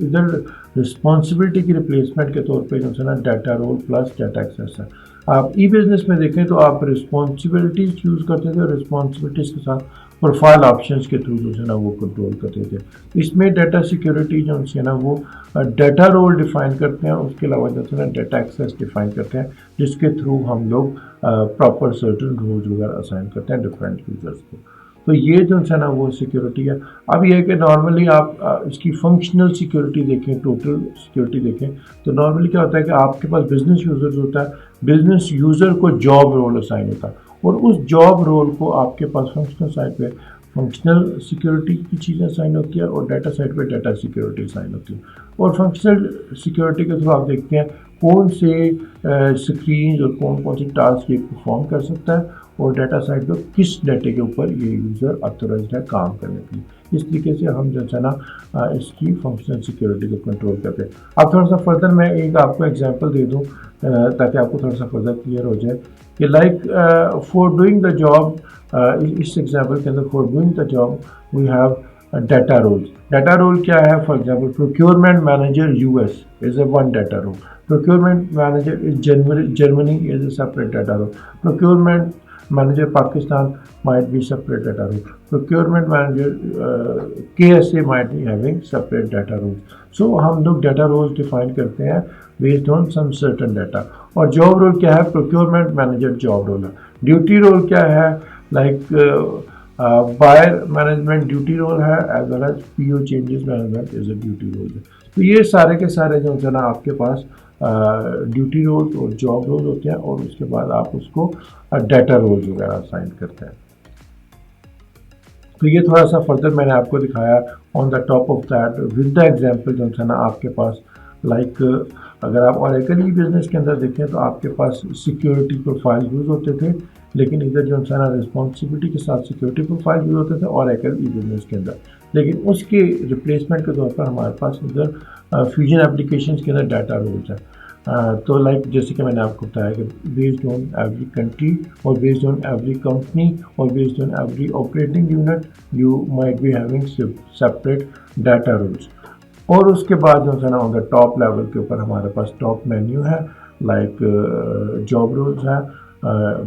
इधर रिस्पॉन्सिबिलिटी की रिप्लेसमेंट के तौर पे जो है ना data role plus data access है। आप ई बिज़नेस में देखें तो आप रिस्पॉन्सिबिलिटीज़ यूज़ करते थे और रिस्पॉन्सिबिलिटीज़ के साथ प्रोफाइल ऑप्शंस के थ्रू जो है ना वो कंट्रोल करते थे। इसमें डाटा सिक्योरिटी जो है ना वो डाटा रोल डिफ़ाइन करते हैं, उसके अलावा जो है ना डाटा एक्सेस डिफ़ाइन करते हैं, जिसके थ्रू हम लोग प्रॉपर सर्टन रूल्स वगैरह असाइन करते हैं डिफरेंट यूज़र्स को। तो ये जो है ना वो सिक्योरिटी है। अब ये है कि नॉर्मली आप इसकी फंक्शनल सिक्योरिटी देखें, टोटल सिक्योरिटी देखें तो नॉर्मली क्या होता है कि आपके पास बिजनेस यूज़र्स होता है, बिजनेस यूज़र को जॉब रोल असाइन होता है और उस जॉब रोल को आपके पास फंक्शनल साइड पे फंक्शनल सिक्योरिटी की चीज़ें साइन होती है और डाटा साइड पे डाटा सिक्योरिटी साइन होती है। और फंक्शनल सिक्योरिटी के थ्रू आप देखते हैं कौन से स्क्रीन और कौन कौन से टास्क ये परफॉर्म कर सकता है और डाटा साइड पर किस डाटे के ऊपर ये यूज़र ऑथराइज्ड है काम करने के लिए। इस तरीके से हम जो है ना इसकी फंक्शनल सिक्योरिटी को कंट्रोल करते हैं। अब थोड़ा सा फर्दर मैं एक आपको एग्जांपल दे दूं ताकि आपको थोड़ा सा फर्दर क्लियर हो जाए कि like for doing the job, इस एग्जांपल के अंदर for doing the job we have data roles. Data role क्या है? For example procurement manager US is a one data role, procurement manager in Germany is a separate data role, procurement manager Pakistan might be separate data role, procurement manager KSA might be having separate data roles. So हम लोग data roles define करते हैं based on some certain data। और job role क्या है? procurement manager job role है। duty role क्या है? like buyer management duty role है as well as PO changes management is a duty role है। तो ये सारे के सारे जो है ना आपके पास ड्यूटी रोल्स और जॉब रोल होते हैं और उसके बाद आप उसको डाटा रोल्स वगैरह असाइन करते हैं। तो ये थोड़ा सा फर्दर मैंने आपको दिखाया on the top of that with the example जो है ना आपके पास लाइक अगर आप ऑरेकल ई बिज़नेस के अंदर देखें तो आपके पास सिक्योरिटी प्रोफाइल यूज़ होते थे, लेकिन इधर जो है ना रिस्पॉन्सिबिलिटी के साथ सिक्योरिटी प्रोफाइल यूज़ होते थे ऑरेकल ई बिज़नेस के अंदर। लेकिन उसके रिप्लेसमेंट के तौर पर हमारे पास इधर फ्यूजन एप्लीकेशंस के अंदर डाटा रोल्स है। तो लाइक जैसे कि मैंने आपको बताया कि बेस्ड ऑन एवरी कंट्री और बेस्ड ऑन एवरी कंपनी और based on every operating unit you might be having separate data roles. और उसके बाद जो है ना ऑन द टॉप लेवल के ऊपर हमारे पास टॉप मेन्यू है लाइक जॉब रोल्स है,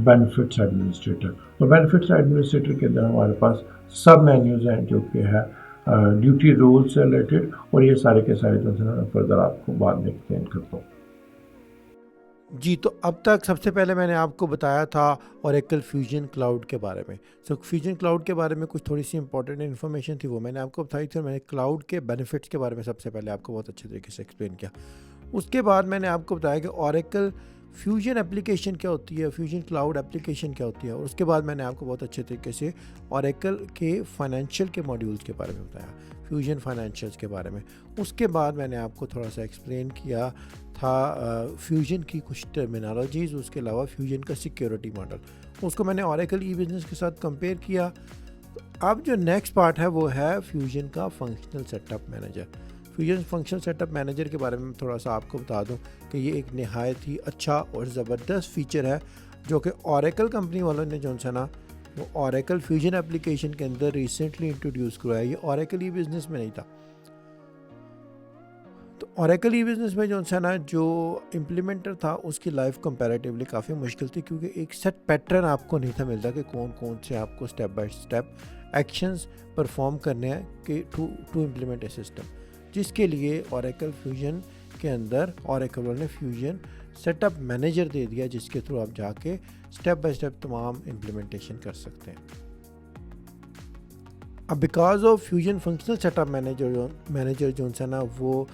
बेनिफिट्स एडमिनिस्ट्रेटर। तो बेनिफिट्स एडमिनिस्ट्रेटर के अंदर हमारे पास सब मेन्यूज़ हैं जो कि है ड्यूटी रोल से रिलेटेड और ये सारे के सारे जो है फर्दर आपको बाद में एक्सप्लेन करता हूँ। जी, तो अब तक सबसे पहले मैंने आपको बताया था ओरेकल फ्यूजन क्लाउड के बारे में। सो फ्यूजन क्लाउड के बारे में कुछ थोड़ी सी इंपॉर्टेंट इन्फॉर्मेशन थी वो मैंने आपको बताई थी और मैंने क्लाउड के बेनिफिट्स के बारे में सबसे पहले आपको बहुत अच्छे तरीके से एक्सप्लेन किया। उसके बाद मैंने आपको बताया कि ओरेकल फ्यूजन एप्लीकेशन क्या होती है, फ्यूजन क्लाउड एप्लीकेशन क्या होती है, और उसके बाद मैंने आपको बहुत अच्छे तरीके से ओरेकल के फाइनेंशियल के मॉड्यूल्स के बारे में बताया, फ्यूजन फाइनेंशियल्स के बारे में। उसके बाद मैंने आपको थोड़ा सा एक्सप्लेन किया था फ्यूजन की कुछ टर्मिनोलॉजीज़, उसके अलावा फ्यूजन का सिक्योरिटी मॉडल, उसको मैंने ओरेकल ई बिज़नेस के साथ कंपेयर किया। अब जो नेक्स्ट पार्ट है वो है फ्यूजन का functional setup manager. Fusion functional setup manager के बारे में थोड़ा सा आपको बता दूं कि ये एक नहायत ही अच्छा और ज़बरदस्त फीचर है जो कि ओरेकल कंपनी वालों ने जो है ना वो ओरेकल फ्यूजन एप्लीकेशन के अंदर रिसेंटली इंट्रोड्यूस करवाया। ये ओरेकल ई बिज़नेस में नहीं था। तो ओरेकल ई बिज़नेस में जो है ना जो इम्प्लीमेंटर था उसकी लाइफ कंपैरेटिवली काफ़ी मुश्किल थी, क्योंकि एक सेट पैटर्न आपको नहीं था मिलता कि कौन कौन से आपको step by step actions perform करने हैं कि टू इम्प्लीमेंट ए सिस्टम, जिसके लिए ओरेकल फ्यूजन के अंदर ओरेकल ने फ्यूजन सेटअप मैनेजर दे दिया, जिसके थ्रू आप जाके स्टेप बाय स्टेप तमाम इम्प्लीमेंटेशन कर सकते हैं। अब because of fusion functional setup manager जो है ना वो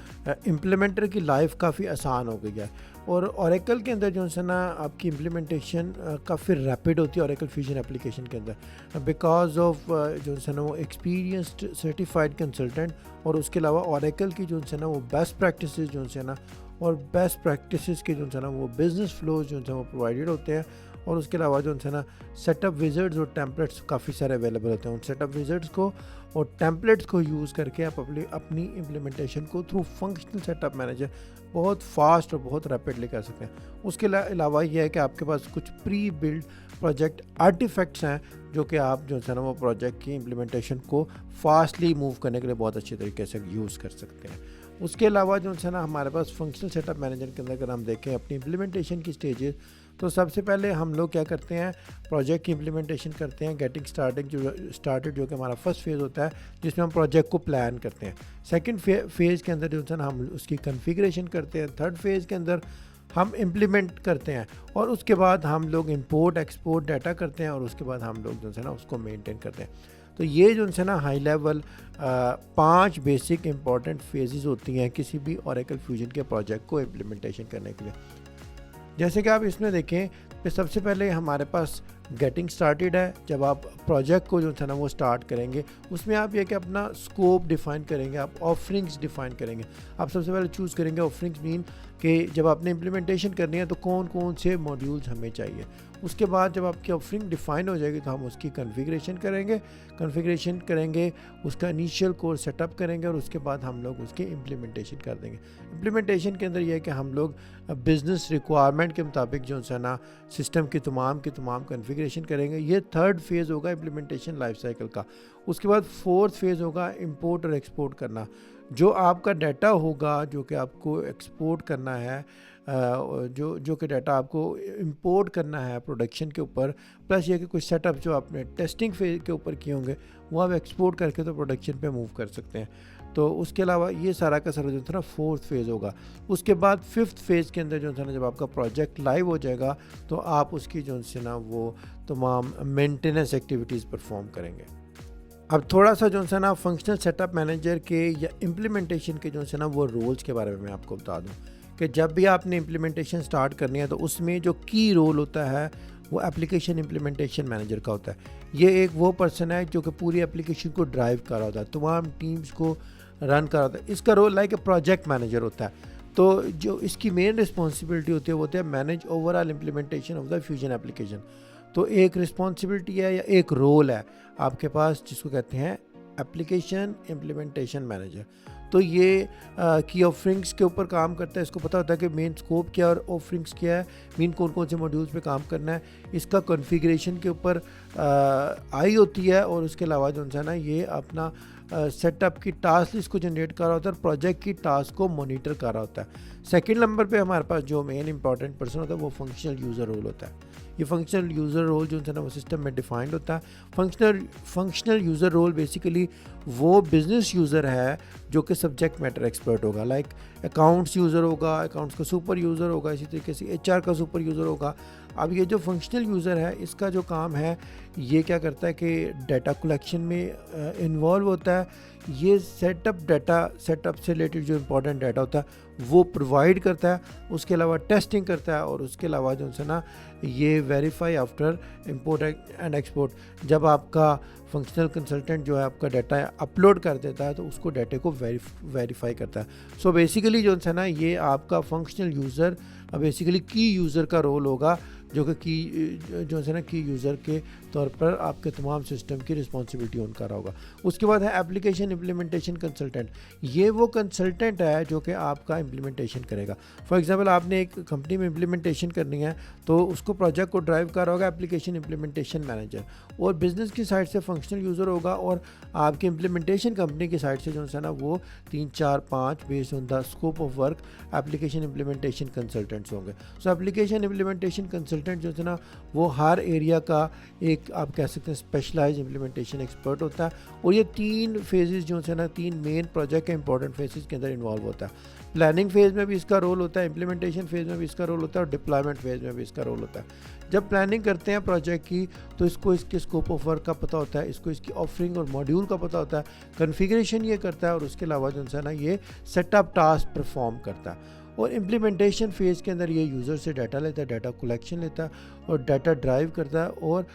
इम्प्लीमेंटर की लाइफ काफ़ी आसान हो गई है, और ओरेकल के अंदर जो है ना आपकी इम्प्लीमेंटेशन काफ़ी रैपिड होती है ओरेकल फ्यूजन एप्लीकेशन के अंदर, बिकॉज ऑफ जो है ना वो एक्सपीरियंस्ड सर्टिफाइड कंसल्टेंट, और उसके अलावा ओरेकल की जो है ना वो बेस्ट प्रैक्टिसेस जो है ना और बेस्ट प्रैक्टिसेस के जो है ना वो बिज़नेस फ्लोज जो है वो प्रोवाइडेड होते हैं, और उसके अलावा जो है ना सेटअप विज़र्ड्स और टेम्पलेट्स काफ़ी सारे अवेलेबल होते हैं। उन सेटअप विज़र्ड्स को और टेम्पलेट्स को यूज़ करके आप अपनी इम्प्लीमेंटेशन को थ्रू फंक्शनल सेटअप मैनेजर बहुत फास्ट और बहुत रैपिडली कर सकते हैं। उसके अलावा यह है कि आपके पास कुछ प्री बिल्ड प्रोजेक्ट आर्टिफैक्ट्स हैं जो कि आप जो है ना वो प्रोजेक्ट की इम्प्लीमेंटेशन को फास्टली मूव करने के लिए बहुत अच्छे तरीके से यूज़ कर सकते हैं। उसके अलावा जो है ना हमारे पास फंक्शनल सेटअप मैनेजर के अंदर अगर हम देखें अपनी इम्प्लीमेंटेशन की स्टेजेस, तो सबसे पहले हम लोग क्या करते हैं, प्रोजेक्ट की इम्प्लीमेंटेशन करते हैं, गेटिंग स्टार्टेड जो कि हमारा फर्स्ट फेज़ होता है जिसमें हम प्रोजेक्ट को प्लान करते हैं। सेकंड फेज़ के अंदर जो है ना हम उसकी कॉन्फ़िगरेशन करते हैं। थर्ड फेज़ के अंदर हम इम्प्लीमेंट करते हैं और उसके बाद हम लोग इंपोर्ट एक्सपोर्ट डाटा करते हैं और उसके बाद हम लोग जो है ना उसको मेंटेन करते हैं। तो ये जो है ना high level 5 basic important phases होती हैं किसी भी ओरेकल फ्यूजन के प्रोजेक्ट को इम्प्लीमेंटेशन करने के लिए। जैसे कि आप इसमें देखें कि सबसे पहले हमारे पास गेटिंग स्टार्टेड है। जब आप प्रोजेक्ट को जो है ना वो स्टार्ट करेंगे, उसमें आप ये कि अपना स्कोप डिफ़ाइन करेंगे, आप ऑफरिंग्स डिफ़ाइन करेंगे। आप सबसे पहले चूज़ करेंगे ऑफरिंग्स मीन कि जब आपने इम्प्लीमेंटेशन करनी है तो कौन कौन से मॉड्यूल्स हमें चाहिए। उसके बाद जब आपकी ऑफरिंग डिफ़ाइन हो जाएगी तो हम उसकी कॉन्फ़िगरेशन करेंगे, उसका इनिशियल कोड सेटअप करेंगे और उसके बाद हम लोग उसकी इम्प्लीमेंटेशन कर देंगे। इम्प्लीमेंटेशन के अंदर यह है कि हम लोग बिज़नेस रिक्वायरमेंट के मुताबिक जो है ना सिस्टम की तमाम कॉन्फ़िगरेशन करेंगे। ये थर्ड फेज़ होगा इम्प्लीमेंटेशन लाइफ साइकिल का। उसके बाद फोर्थ फेज़ होगा इंपोर्ट और एक्सपोर्ट करना। जो आपका डाटा होगा जो कि आपको एक्सपोर्ट करना है, जो कि डाटा आपको इंपोर्ट करना है प्रोडक्शन के ऊपर, प्लस ये कि कुछ सेटअप जो आपने टेस्टिंग फेज के ऊपर किए होंगे वो आप एक्सपोर्ट करके तो प्रोडक्शन पे मूव कर सकते हैं। तो उसके अलावा ये सारा का सारा जो था ना फोर्थ फेज़ होगा। उसके बाद फिफ्थ फेज़ के अंदर जो था ना जब आपका प्रोजेक्ट लाइव हो जाएगा तो आप उसकी जो है ना वो तमाम मेंटेनेंस एक्टिविटीज़ परफॉर्म करेंगे। अब थोड़ा सा जो है ना फंक्शनल सेटअप मैनेजर के या इम्प्लीमेंटेशन के जो है ना वो रोल्स के बारे में मैं आपको बता दूं कि जब भी आपने इम्प्लीमेंटेशन स्टार्ट करनी है तो उसमें जो की रोल होता है वो एप्लीकेशन इम्प्लीमेंटेशन मैनेजर का होता है। ये एक वो पर्सन है जो कि पूरी एप्लीकेशन को ड्राइव कर रहा होता है, तमाम टीम्स को रन कर रहा होता है। इसका role like a project manager होता है। तो जो इसकी मेन रिस्पॉन्सिबिलिटी होती है वो होता है manage overall implementation of the fusion application. तो एक रिस्पॉन्सिबिलिटी है या एक रोल है आपके पास जिसको कहते हैं एप्लीकेशन इम्प्लीमेंटेशन मैनेजर। तो ये की ऑफरिंग्स के ऊपर काम करता है। इसको पता होता है कि मेन स्कोप क्या और ऑफरिंग्स क्या है, मेन कौन कौन से मॉड्यूल्स पे काम करना है। इसका कॉन्फ़िगरेशन के ऊपर आई होती है और उसके अलावा जो है ना ये अपना सेटअप की टास्क लिस्ट को जनरेट कर रहा होता है और प्रोजेक्ट की टास्क को मॉनिटर कर रहा होता है। सेकंड नंबर पे हमारे पास जो मेन इंपॉर्टेंट पर्सन होता है वो फंक्शनल यूज़र रोल होता है। ये फंक्शनल यूज़र रोल जो है ना वो सिस्टम में डिफाइंड होता है। फंक्शनल यूज़र रोल बेसिकली वो बिजनेस यूज़र है जो कि सब्जेक्ट मैटर एक्सपर्ट होगा। लाइक अकाउंट्स यूज़र होगा, अकाउंट्स का सुपर यूज़र होगा, इसी तरीके से HR का सुपर यूज़र होगा। अब ये जो फंक्शनल यूज़र है इसका जो काम है ये क्या करता है कि डाटा कलेक्शन में इन्वॉल्व होता है। ये सेटअप से रिलेटेड जो इंपॉर्टेंट डाटा होता है वो प्रोवाइड करता है। उसके अलावा टेस्टिंग करता है और उसके अलावा जो है ना ये verify after import and export. जब आपका फंक्शनल कंसल्टेंट जो है आपका डाटा अपलोड कर देता है तो उसको डाटे को वेरीफाई करता है। सो बेसिकली जो है ना ये आपका फंक्शनल यूज़र बेसिकली की यूज़र का रोल होगा जो कि जो है ना की यूज़र के तौर पर आपके तमाम सिस्टम की रिस्पॉन्सिबिलिटी ऑन कर रहा होगा। उसके बाद है एप्लीकेशन इम्प्लीमेंटेशन कंसल्टेंट। ये वो कंसल्टेंट है जो कि आपका इम्प्लीमेंटेशन करेगा। फॉर एग्जांपल आपने एक कंपनी में इम्प्लीमेंटेशन करनी है तो उसको प्रोजेक्ट को ड्राइव कर रहा होगा एप्लीकेशन इम्प्लीमेंटेशन मैनेजर, और बिजनेस की साइड से फंक्शनल यूज़र होगा और आपकी इम्प्लीमेंटेशन कंपनी की साइड से जो है ना वो 3, 4, 5 based on the scope of work application implementation consultants होंगे। सो एप्लीकेशन इम्प्लीमेंटेशन कंसल्टेंट जो है ना वो हर एरिया का एक आप कह सकते हैं स्पेशलाइज इम्प्लीमेंटेशन एक्सपर्ट होता है। और ये 3 फेजेस जो है ना 3 मेन प्रोजेक्ट के इंपॉर्टेंट फेजेस के अंदर इन्वॉल्व होता है। प्लानिंग फेज़ में भी इसका रोल होता है, इम्प्लीमेंटेशन फेज़ में भी इसका रोल होता है और डिप्लॉयमेंट फेज़ में भी इसका रोल होता है। जब प्लानिंग करते हैं प्रोजेक्ट की तो इसको इसके स्कोप ऑफ वर्क का पता होता है, इसको इसकी ऑफरिंग और मॉड्यूल का पता होता है, कॉन्फ़िगरेशन ये करता है और उसके अलावा जो है ना ये सेटअप टास्क परफॉर्म करता है। और इम्प्लीमेंटेशन फेज़ के अंदर ये यूज़र से डाटा लेता है, डाटा कलेक्शन लेता है और डाटा ड्राइव करता है और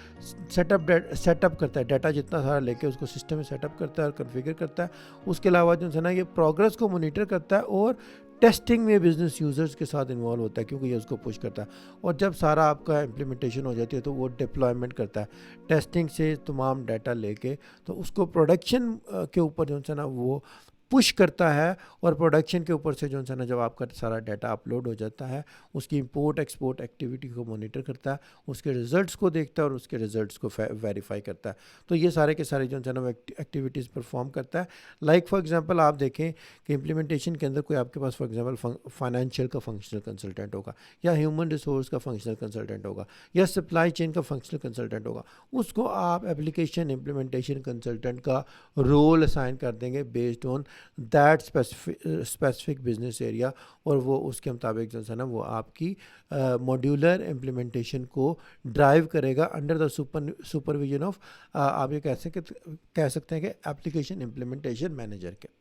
सेटअप करता है। डाटा जितना सारा लेके उसको सिस्टम में सेटअप करता है और कॉन्फ़िगर करता है। उसके अलावा जो है ना ये प्रोग्रेस को मॉनिटर करता है और टेस्टिंग में बिजनेस यूज़र्स के साथ इन्वॉल्व होता है क्योंकि ये उसको पुश करता है। और जब सारा आपका इम्प्लीमेंटेशन हो जाती है तो वो डिप्लॉयमेंट करता है, टेस्टिंग से तमाम डाटा लेके तो उसको प्रोडक्शन के ऊपर जो है ना वो पुश करता है और प्रोडक्शन के ऊपर से जो है ना जब आपका सारा डाटा अपलोड हो जाता है उसकी इंपोर्ट एक्सपोर्ट एक्टिविटी को मॉनिटर करता है, उसके रिजल्ट्स को देखता है और उसके रिजल्ट्स को वेरीफाई करता है। तो ये सारे के सारे जो है ना वो एक्टिविटीज़ परफॉर्म करता है। लाइक फॉर एग्जांपल आप देखें कि इम्प्लीमेंटेशन के अंदर कोई आपके पास फॉर एग्जांपल फाइनेंशियल का फंक्शनल कंसल्टेंट होगा या ह्यूमन रिसोर्स का फंक्शनल कंसल्टेंट होगा या सप्लाई चेन का फंक्शनल कंसल्टेंट होगा, उसको आप एप्लीकेशन इम्प्लीमेंटेशन कंसल्टेंट का रोल असाइन कर देंगे based on that specific business area, और वो उसके मुताबिक जो है ना वो आपकी मॉड्यूलर इम्प्लीमेंटेशन को ड्राइव करेगा अंडर द सुपरविजन ऑफ आप ये कह सकते हैं कि एप्लीकेशन इम्प्लीमेंटेशन मैनेजर के।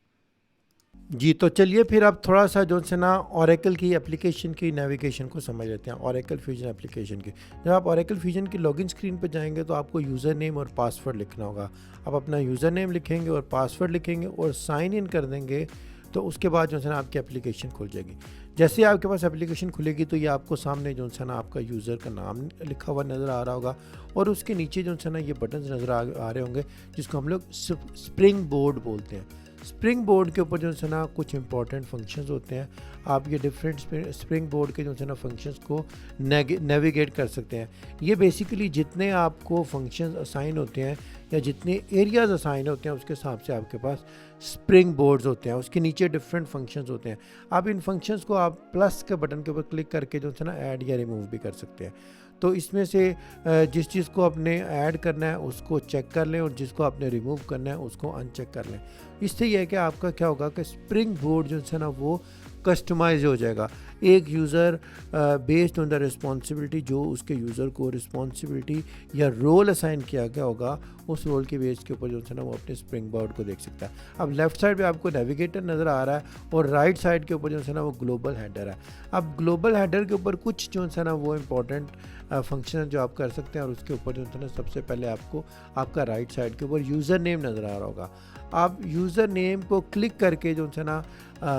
जी तो चलिए फिर आप थोड़ा सा जो है ना ओरेकल की एप्लीकेशन की नेविगेशन को समझ लेते हैं। ओरेकल फ्यूजन एप्लीकेशन की, जब आप ओरेकल फ्यूजन की लॉगिन स्क्रीन पर जाएंगे तो आपको यूज़र नेम और पासवर्ड लिखना होगा। आप अपना यूज़र नेम लिखेंगे और पासवर्ड लिखेंगे और साइन इन कर देंगे, तो उसके बाद जो है ना आपकी एप्लीकेशन खुल जाएगी। जैसे आपके पास एप्लीकेशन खुलेगी तो ये आपको सामने जो है ना आपका यूज़र का नाम लिखा हुआ नज़र आ रहा होगा और उसके नीचे जो है ना ये बटन नज़र आ रहे होंगे जिसको हम लोग स्प्रिंग बोर्ड बोलते हैं। स्प्रिंग बोर्ड के ऊपर जो है ना कुछ इंपॉर्टेंट फंक्शंस होते हैं। आप ये डिफरेंट स्प्रिंग बोर्ड के जो है ना फंक्शंस को नेविगेट कर सकते हैं। ये बेसिकली जितने आपको फंक्शंस असाइन होते हैं या जितने एरियाज असाइन होते हैं उसके हिसाब से आपके पास स्प्रिंग बोर्ड्स होते हैं, उसके नीचे डिफरेंट फंक्शंस होते हैं। आप इन फंक्शंस को आप प्लस के बटन के ऊपर क्लिक करके जो है ना ऐड या रिमूव भी कर सकते हैं। तो इसमें से जिस चीज़ को आपने ऐड करना है उसको चेक कर लें और जिसको आपने रिमूव करना है उसको अनचेक कर लें। इससे यह है कि आपका क्या होगा कि स्प्रिंग बोर्ड जो है ना वो कस्टमाइज हो जाएगा। एक user based on the responsibility, जो उसके यूज़र को रिस्पॉन्सिबिलिटी या रोल असाइन किया गया होगा, उस रोल के बेस के ऊपर जो है ना वो अपने स्प्रिंग बोर्ड को देख सकता है। अब लेफ्ट साइड पे आपको नेविगेटर नज़र आ रहा है और राइट साइड के ऊपर जो है ना वो ग्लोबल हेडर है। अब ग्लोबल हेडर के ऊपर कुछ जो है ना वो इंपॉर्टेंट फंक्शन जो आप कर सकते हैं और उसके ऊपर जो है ना सबसे पहले आपको आपका राइट साइड के ऊपर यूज़र नेम नज़र आ रहा होगा। आप यूज़र नेम को क्लिक करके जो है ना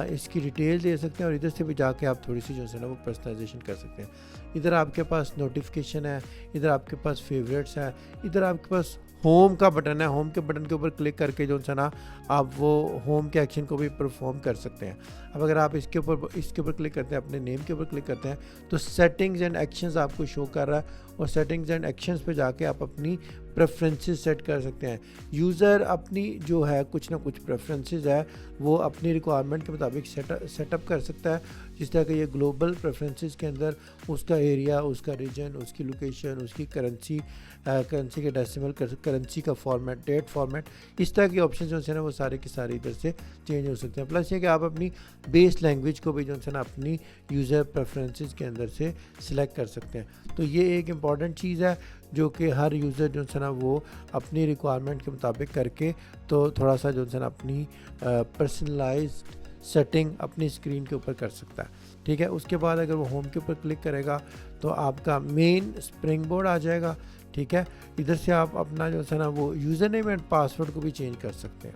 इसकी डिटेल दे सकते हैं और इधर से भी जाके आप थोड़ी सी जो है ना वो पर्सनलाइजेशन कर सकते हैं। इधर आपके पास नोटिफिकेशन है, इधर आपके पास फेवरेट्स है, इधर आपके पास होम का बटन है। होम के बटन के ऊपर क्लिक करके जो है ना आप वो होम के एक्शन को भी परफॉर्म कर सकते हैं। अब अगर आप इसके ऊपर क्लिक करते हैं, अपने नेम के ऊपर क्लिक करते हैं तो सेटिंग्स एंड एक्शंस आपको शो कर रहा है और सेटिंग्स एंड एक्शंस पे जाके आप अपनी प्रेफरेंसेस सेट कर सकते हैं। यूज़र अपनी जो है कुछ ना कुछ प्रेफरेंसेस है वो अपनी रिक्वायरमेंट के मुताबिक सेटअप कर सकता है। जिस तरह के ये ग्लोबल प्रेफरेंसेस के अंदर उसका एरिया, उसका रीजन, उसकी लोकेशन, उसकी करेंसी के डेसिमल करेंसी का फॉर्मेट, डेट फॉर्मेट, इस तरह के ऑप्शन जो है ना वो सारे के सारे इधर से चेंज हो सकते हैं। प्लस ये कि आप अपनी बेस लैंग्वेज को भी जो है ना अपनी यूज़र प्रेफरेंसेस के अंदर से सिलेक्ट कर सकते हैं। तो ये एक इम्पॉर्टेंट चीज़ है जो कि हर यूज़र जो है ना वो अपनी रिक्वायरमेंट के मुताबिक करके तो थोड़ा सा जो है ना अपनी पर्सनलाइज्ड सेटिंग अपनी स्क्रीन के ऊपर कर सकता है। ठीक है, उसके बाद अगर वो होम के ऊपर क्लिक करेगा तो आपका मेन स्प्रिंग बोर्ड आ जाएगा। ठीक है, इधर से आप अपना जो है ना वो यूज़र नेम एंड पासवर्ड को भी चेंज कर सकते हैं।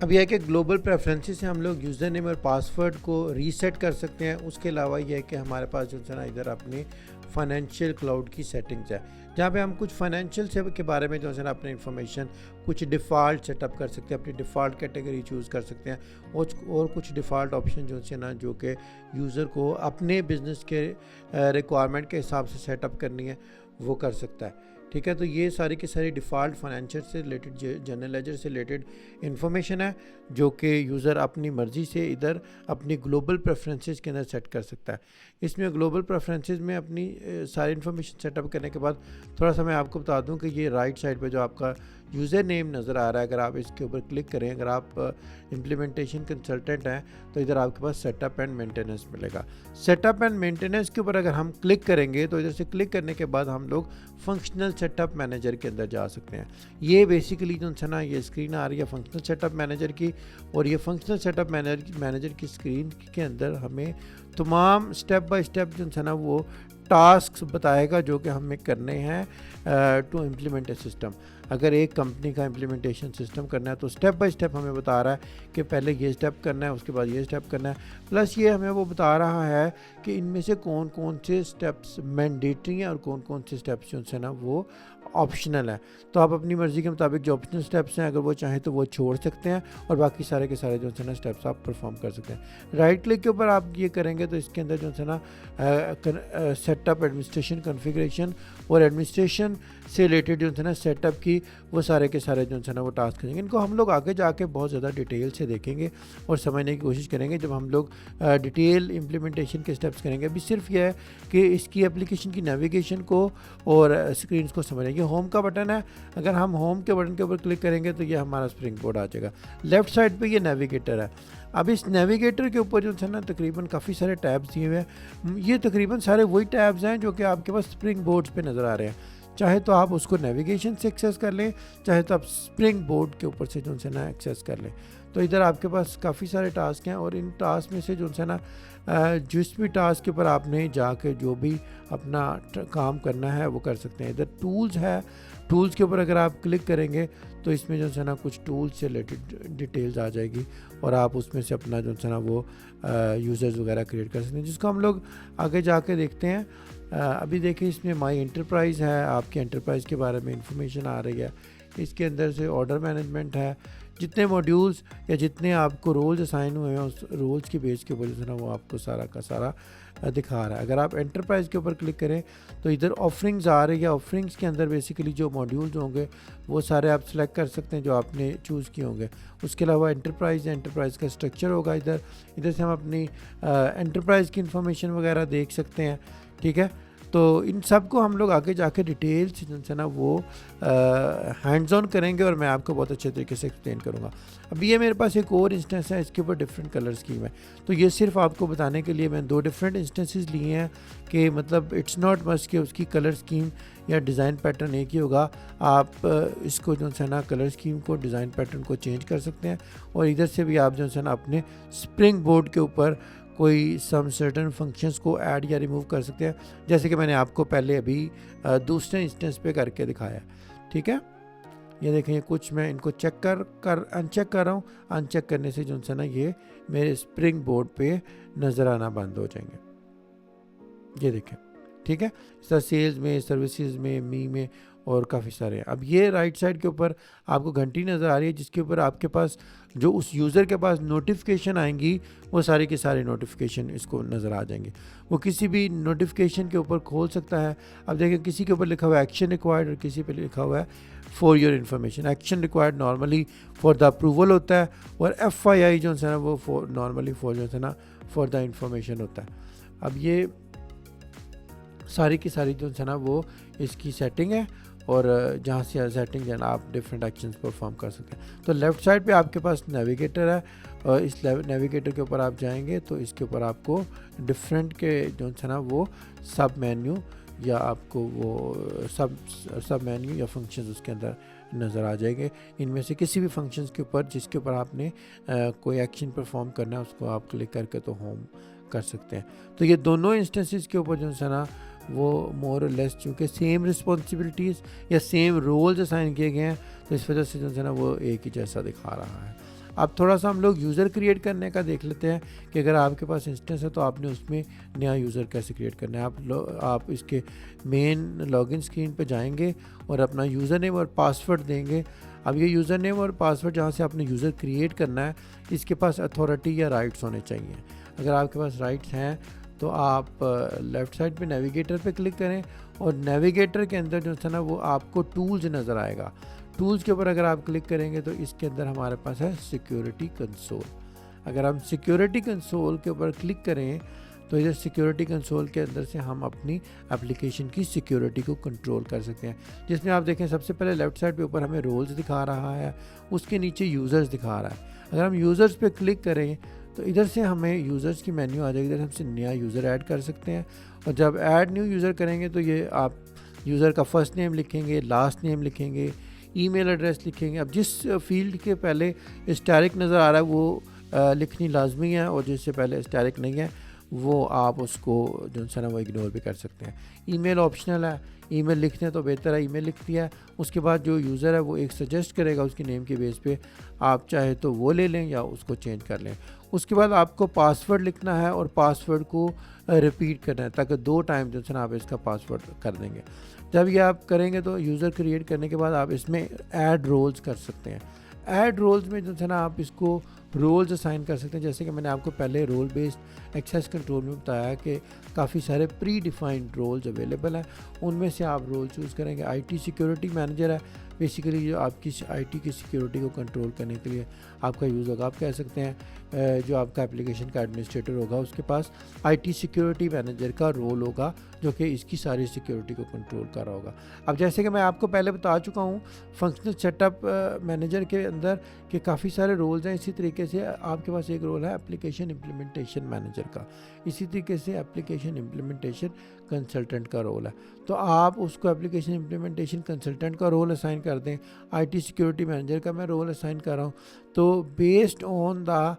अब यह है कि ग्लोबल प्रेफरेंसेस से हम लोग यूज़र नेम और पासवर्ड को रीसेट कर सकते हैं। उसके अलावा यह है कि हमारे पास जो है ना इधर अपने फाइनेंशियल क्लाउड की सेटिंग्स है जहाँ पे हम कुछ फाइनेंशियल से के बारे में जो है ना अपने इन्फॉर्मेशन कुछ डिफ़ॉल्ट सेटअप कर सकते हैं, अपनी डिफ़ॉल्ट कैटेगरी चूज़ कर सकते हैं और कुछ डिफ़ॉल्ट ऑप्शन जो है ना जो कि यूज़र को अपने बिज़नेस के रिक्वायरमेंट के हिसाब से सेटअप करनी है वो कर सकता है। ठीक है, तो ये सारी की सारी डिफ़ॉल्ट फाइनेंशियल से रिलेटेड, जनरल लेजर से रिलेटेड इन्फॉर्मेशन है जो कि यूज़र अपनी मर्ज़ी से इधर अपनी ग्लोबल प्रेफरेंसेस के अंदर सेट कर सकता है। इसमें ग्लोबल प्रेफरेंसेस में अपनी सारी इन्फॉर्मेशन सेटअप करने के बाद थोड़ा सा मैं आपको बता दूं कि ये राइट साइड पे जो आपका यूज़र नेम नज़र आ रहा है, अगर आप इसके ऊपर क्लिक करें, अगर आप इम्प्लीमेंटेशन कंसल्टेंट हैं तो इधर आपके पास सेटअप एंड मेंटेनेंस मिलेगा। सेटअप एंड मेंटेनेंस के ऊपर अगर हम क्लिक करेंगे तो इधर से क्लिक करने के बाद हम लोग फंक्शनल सेटअप मैनेजर के अंदर जा सकते हैं। ये बेसिकली जो है ना ये स्क्रीन आ रही है फंक्शनल सेटअप मैनेजर की, और ये फंक्शनल सेटअप मैनेजर की स्क्रीन के अंदर हमें तमाम स्टेप बाय स्टेप जो है ना वो टास्क बताएगा जो कि हमें करने हैं टू इम्प्लीमेंट ए सिस्टम। अगर एक कंपनी का इम्प्लीमेंटेशन सिस्टम करना है तो स्टेप बाय स्टेप हमें बता रहा है कि पहले ये स्टेप करना है, उसके बाद ये स्टेप करना है। प्लस ये हमें वो बता रहा है कि इनमें से कौन कौन से स्टेप्स मैंडेटरी हैं और कौन कौन से स्टेप्स जो है ना वो ऑप्शनल है, तो आप अपनी मर्ज़ी के मुताबिक जो ऑप्शनल स्टेप्स हैं अगर वो चाहें तो वो छोड़ सकते हैं और बाकी सारे के सारे जो है ना स्टेप्स आप परफॉर्म कर सकते हैं। राइट क्लिक के ऊपर आप ये करेंगे तो इसके अंदर जो है ना सेटअप, एडमिनिस्ट्रेशन, कॉन्फ़िगरेशन और एडमिनिस्ट्रेशन से रिलेटेड जो है ना सेटअप की वो सारे के सारे जो है ना वो टास्क करेंगे। इनको हम लोग आगे जाके बहुत ज़्यादा डिटेल से देखेंगे और समझने की कोशिश करेंगे जब हम लोग डिटेल इम्प्लीमेंटेशन के स्टेप्स करेंगे। अभी सिर्फ यह है कि इसकी एप्लीकेशन की नेविगेशन को और स्क्रीन को समझेंगे। होम का बटन है, अगर हम होम के बटन के ऊपर क्लिक करेंगे तो ये हमारा स्प्रिंग बोर्ड आ जाएगा। लेफ़्ट साइड पे ये नेविगेटर है। अब इस नेविगेटर के ऊपर जो है ना तकरीबन काफ़ी सारे टैब्स दिए हुए हैं। ये तकरीबन सारे वही टैब्स हैं जो कि आपके पास स्प्रिंग बोर्ड्स पे नज़र आ रहे हैं। चाहे तो आप उसको नेविगेशन से एक्सेस कर लें, चाहे तो आप स्प्रिंग बोर्ड के ऊपर से जो है ना एक्सेस कर लें। तो इधर आपके पास काफ़ी सारे टास्क हैं और इन टास्क में से जो है ना जिस भी टास्क के ऊपर आपने जाके जो भी अपना काम करना है वो कर सकते हैं। इधर टूल्स है, टूल्स के ऊपर अगर आप क्लिक करेंगे तो इसमें जो है ना कुछ टूल्स से रिलेटेड डिटेल्स आ जाएगी और आप उसमें से अपना जो है ना वो यूज़र्स वगैरह क्रिएट कर सकते हैं, जिसको हम लोग आगे जाके देखते हैं। अभी देखिए इसमें माई एंटरप्राइज़ है, आपके एंटरप्राइज़ के बारे में इंफॉर्मेशन आ रही है। इसके अंदर से ऑर्डर मैनेजमेंट है, जितने मॉड्यूल्स या जितने आपको रोल्स असाइन हुए हैं उस रोल्स की बेस के ऊपर जो है ना वो आपको सारा का सारा दिखा रहा है। अगर आप एंटरप्राइज़ के ऊपर क्लिक करें तो इधर ऑफरिंग्स आ रही है। ऑफरिंग्स के अंदर बेसिकली जो मॉड्यूल्स होंगे वो सारे आप सेलेक्ट कर सकते हैं जो आपने चूज़ किए होंगे। उसके अलावा एंटरप्राइज़ का स्ट्रक्चर होगा। इधर से हम अपनी एंटरप्राइज़ की इंफॉर्मेशन वगैरह देख सकते हैं, ठीक है। तो इन सब को हम लोग आगे जाके डिटेल से जो है ना वो हैंड्स ऑन करेंगे और मैं आपको बहुत अच्छे तरीके से एक्सप्लेन करूँगा। अभी ये मेरे पास एक और इंस्टेंस है, इसके ऊपर डिफरेंट कलर स्कीम है। तो ये सिर्फ आपको बताने के लिए मैंने 2 डिफरेंट इंस्टेंसेस लिए हैं कि मतलब इट्स नॉट मस्ट कि उसकी कलर स्कीम या डिज़ाइन पैटर्न एक ही होगा। आप इसको जो है ना कलर स्कीम को, डिज़ाइन पैटर्न को चेंज कर सकते हैं और इधर से भी आप जो है ना अपने स्प्रिंग बोर्ड के ऊपर कोई सम सर्टन फंक्शंस को ऐड या रिमूव कर सकते हैं, जैसे कि मैंने आपको पहले अभी दूसरे इंस्टेंस पे करके दिखाया, ठीक है। ये देखें, ये कुछ मैं इनको अनचेक कर रहा हूँ। अनचेक करने से जो है ना ये मेरे स्प्रिंग बोर्ड पे नज़र आना बंद हो जाएंगे। ये देखें, ठीक है। इस तरह सेल्स में, सर्विसेज में, मी में और काफ़ी सारे हैं। अब ये राइट साइड के ऊपर आपको घंटी नज़र आ रही है जिसके ऊपर आपके पास जो उस यूज़र के पास नोटिफिकेशन आएंगी वो सारे के सारे नोटिफिकेशन इसको नज़र आ जाएंगे। वो किसी भी नोटिफिकेशन के ऊपर खोल सकता है। अब देखिए किसी के ऊपर लिखा हुआ है एक्शन रिक्वायर्ड और किसी पे लिखा हुआ है for your information. Action required normally for the approval होता है और FYI जो है ना वो नॉर्मली फॉर जो है ना फॉर द इंफॉर्मेशन होता है। अब ये सारी की सारी जो है ना वो इसकी सेटिंग है और जहाँ से सेटिंग जो है ना आप डिफरेंट एक्शंस परफॉर्म कर सकते हैं। तो लेफ़्ट साइड पे आपके पास नेविगेटर है और इस नेविगेटर के ऊपर आप जाएंगे तो इसके ऊपर आपको डिफरेंट के जो है ना वो सब मेन्यू या आपको वो सब मेन्यू या फंक्शंस उसके अंदर नज़र आ जाएंगे। इनमें से किसी भी फंक्शंस के ऊपर जिसके ऊपर आपने कोई एक्शन परफॉर्म करना है उसको आप क्लिक करके तो होम कर सकते हैं। तो ये दोनों इंस्टेंसेस के ऊपर जो है ना वो मोर और लेस चूँकि सेम रिस्पॉन्सिबिलिटीज़ या सेम रोल्स असाइन किए गए हैं तो इस वजह से जो है ना वो एक ही जैसा दिखा रहा है। अब थोड़ा सा हम लोग यूज़र क्रिएट करने का देख लेते हैं कि अगर आपके पास इंस्टेंस है तो आपने उसमें नया यूज़र कैसे क्रिएट करना है। आप इसके मेन लॉगिन स्क्रीन पे जाएंगे और अपना यूज़र नेम और पासवर्ड देंगे। अब ये यूज़र नेम और पासवर्ड जहाँ से आपने यूज़र क्रिएट करना है इसके पास अथॉरिटी या राइट्स होने चाहिए। अगर आपके पास राइट्स हैं तो आप लेफ़्ट साइड पे नेविगेटर पे क्लिक करें और नेविगेटर के अंदर जो है ना वो आपको टूल्स नज़र आएगा। टूल्स के ऊपर अगर आप क्लिक करेंगे तो इसके अंदर हमारे पास है सिक्योरिटी कंसोल। अगर हम सिक्योरिटी कंसोल के ऊपर क्लिक करें तो इधर सिक्योरिटी कंसोल के अंदर से हम अपनी एप्लीकेशन की सिक्योरिटी को कंट्रोल कर सकते हैं, जिसमें आप देखें सबसे पहले लेफ़्ट साइड पे ऊपर हमें रोल्स दिखा रहा है, उसके नीचे यूज़र्स दिखा रहा है। अगर हम यूज़र्स पे क्लिक करें तो इधर से हमें यूज़र्स की मेन्यू आ जाएगी। इधर हमसे नया यूज़र ऐड कर सकते हैं और जब ऐड न्यू यूज़र करेंगे तो ये आप यूज़र का फर्स्ट नेम लिखेंगे, लास्ट नेम लिखेंगे, ईमेल एड्रेस लिखेंगे। अब जिस फील्ड के पहले स्टैरिक नज़र आ रहा है वो लिखनी लाजमी है और जिससे पहले स्टैरिक नहीं है वो आप उसको जो है ना वो इग्नोर भी कर सकते हैं। ईमेल ऑप्शनल है, ईमेल लिखते हैं तो बेहतर है ईमेल लिख दिया है। उसके बाद जो यूज़र है वो एक सजेस्ट करेगा उसकी नेम के बेस पे, आप चाहे तो वो ले लें या उसको चेंज कर लें। उसके बाद आपको पासवर्ड लिखना है और पासवर्ड को रिपीट करना है, ताकि 2 टाइम जो है ना आप इसका पासवर्ड कर देंगे। जब ये आप करेंगे तो यूज़र क्रिएट करने के बाद आप इसमें ऐड रोल्स कर सकते हैं। ऐड रोल्स में जो है ना आप इसको रोल्स असाइन कर सकते हैं। जैसे कि मैंने आपको पहले रोल बेस्ड एक्सेस कंट्रोल में बताया कि काफ़ी सारे प्री डिफाइंड रोल्स अवेलेबल हैं, उनमें से आप रोल चूज़ करेंगे। आईटी सिक्योरिटी मैनेजर है, बेसिकली जो आपकी आईटी की सिक्योरिटी को कंट्रोल करने के लिए आपका यूज़ होगा। आप कह सकते हैं जो आपका एप्लीकेशन का एडमिनिस्ट्रेटर होगा उसके पास आईटी सिक्योरिटी मैनेजर का रोल होगा, जो कि इसकी सारी सिक्योरिटी को कंट्रोल कर रहा होगा। अब जैसे कि मैं आपको पहले बता चुका हूँ फंक्शनल सेटअप मैनेजर के अंदर कि काफ़ी सारे रोल्स हैं। इसी तरीके से आपके पास एक रोल है एप्लीकेशन इम्प्लीमेंटेशन मैनेजर का, इसी तरीके से एप्लीकेशन इम्प्लीमेंटेशन कंसल्टेंट का रोल है। तो आप उसको एप्लीकेशन इम्प्लीमेंटेशन कंसल्टेंट का रोल असाइन कर दें। आईटी सिक्योरिटी मैनेजर का मैं रोल असाइन कर रहा हूँ। तो बेस्ड ऑन द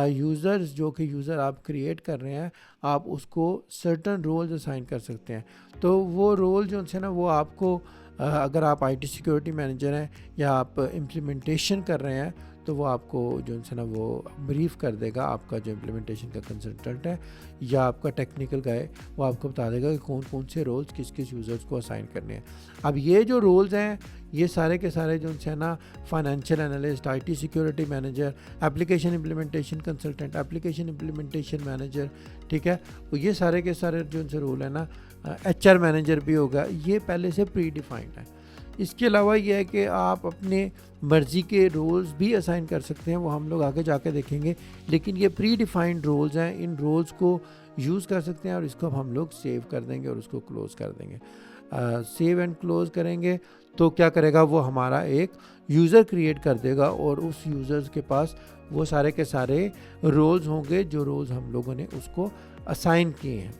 यूज़र्स, जो कि यूज़र आप क्रिएट कर रहे हैं, आप उसको सर्टन रोल्स असाइन कर सकते हैं। तो वो रोल जो है ना वो आपको अगर आप आईटी सिक्योरिटी मैनेजर हैं या आप इम्प्लीमेंटेशन कर रहे हैं तो वो आपको जो है ना वो ब्रीफ कर देगा। आपका जो इम्प्लीमेंटेशन का कंसल्टेंट है या आपका टेक्निकल गाय, वो आपको बता देगा कि कौन कौन से रोल्स किस किस यूज़र्स को असाइन करने हैं। अब ये जो रोल्स हैं ये सारे के सारे जो है ना financial analyst, IT security manager, application implementation consultant, application implementation manager, ठीक है, तो ये सारे के सारे जो रोल है ना, एचआर मैनेजर भी होगा, ये पहले से प्री डिफाइंड है। इसके अलावा ये है कि आप अपने मर्ज़ी के रोल्स भी असाइन कर सकते हैं, वो हम लोग आगे जाके देखेंगे, लेकिन ये प्री डिफाइंड रोल्स हैं। इन रोल्स को यूज़ कर सकते हैं और इसको हम लोग सेव कर देंगे और उसको क्लोज़ कर देंगे। सेव एंड क्लोज़ करेंगे तो क्या करेगा, वो हमारा एक यूज़र क्रिएट कर देगा और उस यूज़र्स के पास वो सारे के सारे रोल्स होंगे जो रोल्स हम लोगों ने उसको असाइन किए हैं।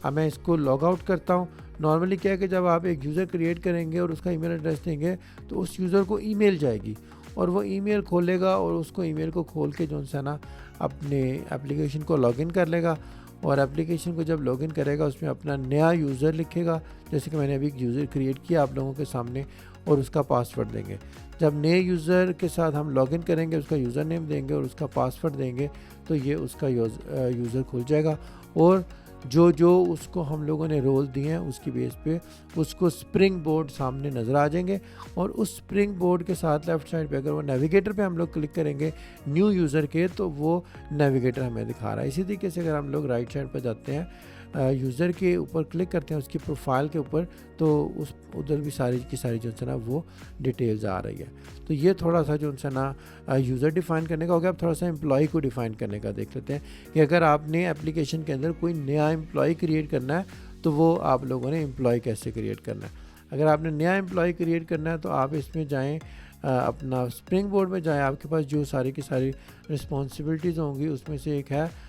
अब मैं इसको लॉग आउट करता हूँ। नॉर्मली क्या है कि जब आप एक यूज़र क्रिएट करेंगे और उसका ईमेल एड्रेस देंगे तो उस यूज़र को ईमेल जाएगी और वो ईमेल खोलेगा और उसको ईमेल को खोल के जो है ना अपने एप्लीकेशन को लॉगिन कर लेगा और एप्लीकेशन को जब लॉगिन करेगा उसमें अपना नया यूज़र लिखेगा, जैसे कि मैंने अभी एक यूज़र क्रिएट किया आप लोगों के सामने, और उसका पासवर्ड देंगे। जब नए यूज़र के साथ हम लॉगिन करेंगे उसका यूज़र नेम देंगे और उसका पासवर्ड देंगे तो ये उसका यूज़र खुल जाएगा और जो उसको हम लोगों ने रोल दिए हैं उसकी बेस पे उसको स्प्रिंग बोर्ड सामने नज़र आ जाएंगे और उस स्प्रिंग बोर्ड के साथ लेफ़्ट साइड पे अगर वो नेविगेटर पे हम लोग क्लिक करेंगे न्यू यूज़र के तो वो नेविगेटर हमें दिखा रहा है। इसी तरीके से अगर हम लोग राइट साइड पर जाते हैं यूज़र के ऊपर क्लिक करते हैं उसकी प्रोफाइल के ऊपर तो उस उधर भी सारी की सारी जो है ना वो डिटेल्स आ रही है। तो ये थोड़ा सा जो है ना यूज़र डिफ़ाइन करने का हो गया। अब थोड़ा सा एम्प्लॉय को डिफ़ाइन करने का देख लेते हैं कि अगर आपने एप्लीकेशन के अंदर कोई नया एम्प्लॉय क्रिएट करना है तो वो आप लोगों ने एम्प्लॉय कैसे क्रिएट करना है। अगर आपने नया एम्प्लॉय क्रिएट करना है तो आप इसमें जाएँ अपना स्प्रिंग बोर्ड में जाएँ, आपके पास जो सारी की सारी रिस्पॉन्सिबिलिटीज़ होंगी उसमें से एक है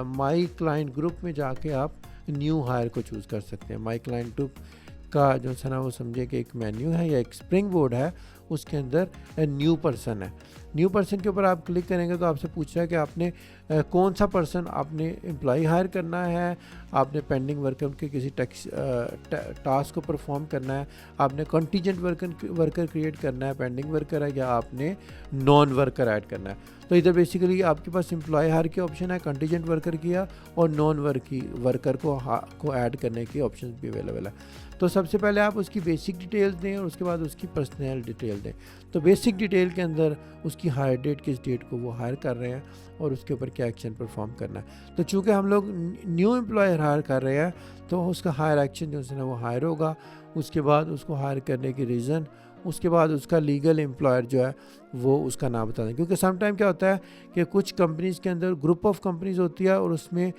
माई क्लाइंट ग्रुप में जाके आप न्यू हायर को चूज़ कर सकते हैं। माई क्लाइंट ग्रुप का जो है ना वो समझे कि एक मेन्यू है या एक स्प्रिंग बोर्ड है, उसके अंदर न्यू पर्सन है। न्यू पर्सन के ऊपर आप क्लिक करेंगे तो आपसे पूछ रहा है कि आपने कौन सा पर्सन आपने एम्प्लॉय हायर करना है, आपने पेंडिंग वर्कर के किसी टास्क को परफॉर्म करना है, आपने कंटीजेंट वर्कर क्रिएट करना है, पेंडिंग वर्कर है, या आपने नॉन वर्कर ऐड करना है। तो इधर बेसिकली आपके पास एम्प्लॉय हायर की ऑप्शन है, कंटीजेंट वर्कर किया और नॉन वर्कर को ऐड करने की ऑप्शन भी अवेलेबल है। तो सबसे पहले आप उसकी बेसिक डिटेल्स दें और उसके बाद उसकी पर्सनल डिटेल दें। तो बेसिक डिटेल के अंदर उसकी हायर डेट, किस डेट को वो हायर कर रहे हैं और उसके ऊपर क्या एक्शन परफॉर्म करना है। तो चूँकि हम लोग न्यू एम्प्लॉयर हायर कर रहे हैं तो उसका हायर एक्शन जो है ना वो हायर होगा, उसके बाद उसको हायर करने की रीज़न, उसके बाद उसका लीगल एम्प्लॉयर जो है वो उसका नाम बता दें। क्योंकि सम टाइम क्या होता है कि कुछ कंपनीज़ के अंदर ग्रुप ऑफ कंपनीज़ होती है और उसमें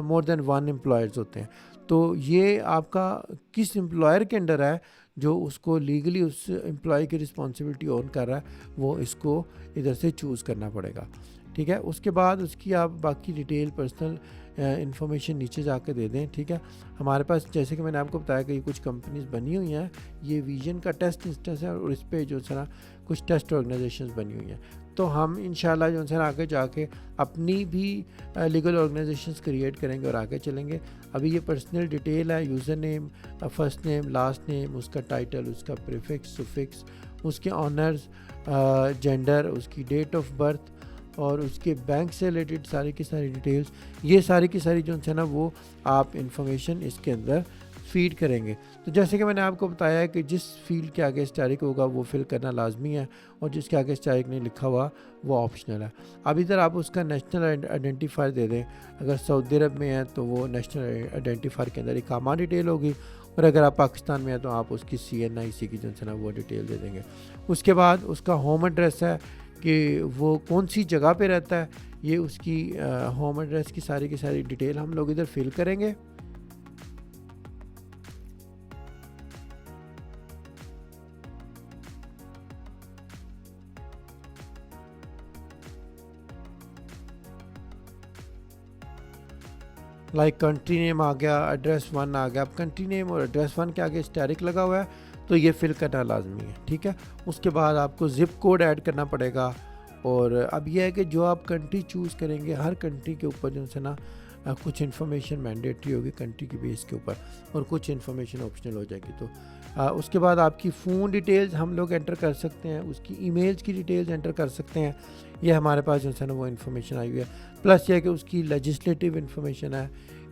मोर देन 1 एम्प्लॉयर्स होते हैं। तो ये आपका किस एम्प्लॉयर के अंडर है जो उसको लीगली उस एम्प्लॉय की रिस्पॉन्सिबिलिटी ऑन कर रहा है, वो इसको इधर से चूज़ करना पड़ेगा। ठीक है, उसके बाद उसकी आप बाकी डिटेल पर्सनल इन्फॉर्मेशन नीचे जाकर दे दें। ठीक है, हमारे पास जैसे कि मैंने आपको बताया कि ये कुछ कंपनीज़ बनी हुई हैं, ये विजन का टेस्ट इंस्टेंस है और इस पर जो है ना कुछ टेस्ट ऑर्गेनाइजेशंस बनी हुई हैं। तो हम इंशाल्लाह जो है आगे जाके अपनी भी लीगल ऑर्गेनाइजेशंस क्रिएट करेंगे और आगे चलेंगे। अभी ये पर्सनल डिटेल है, user name, first name, last name, उसका टाइटल, उसका प्रीफिक्स, सुफिक्स, उसके ऑनर्स, जेंडर, उसकी डेट ऑफ बर्थ और उसके बैंक से रिलेटेड सारी की सारी डिटेल्स, ये सारी की सारी जो है ना वो आप इंफॉर्मेशन इसके अंदर फीड करेंगे। तो जैसे कि मैंने आपको बताया है कि जिस फील्ड के आगे स्टैरिक होगा वो फिल करना लाजमी है और जिसके आगे स्टैरिक नहीं लिखा हुआ वो ऑप्शनल है। अब इधर आप उसका नेशनल आइडेंटिफायर दे दें। अगर सऊदी अरब में है तो वो नेशनल आइडेंटिफायर के अंदर इकामा डिटेल होगी, और अगर आप पाकिस्तान में है तो आप उसकी CNIC की जो है ना वो डिटेल दे देंगे। उसके बाद उसका होम एड्रेस है कि वो कौन सी जगह पे रहता है, ये उसकी होम एड्रेस की सारी डिटेल हम लोग इधर फिल करेंगे। लाइक कंट्री नेम आ गया, एड्रेस 1 आ गया। अब कंट्री नेम और एड्रेस 1 के आगे स्टैरिक लगा हुआ है तो ये फिल करना लाजमी है, ठीक है। उसके बाद आपको ज़िप कोड ऐड करना पड़ेगा। और अब यह है कि जो आप कंट्री चूज़ करेंगे, हर कंट्री के ऊपर जो है ना कुछ इन्फॉर्मेशन मैंडेटरी होगी कंट्री की बेस के ऊपर और कुछ इन्फॉर्मेशन ऑप्शनल हो जाएगी। तो उसके बाद आपकी फ़ोन डिटेल्स हम लोग एंटर कर सकते हैं, उसकी ईमेल्स की डिटेल्स एंटर कर सकते हैं। ये हमारे पास जो है ना वो इन्फॉर्मेशन आई हुई है। प्लस यह कि उसकी लेजिस्लेटिव इन्फॉर्मेशन है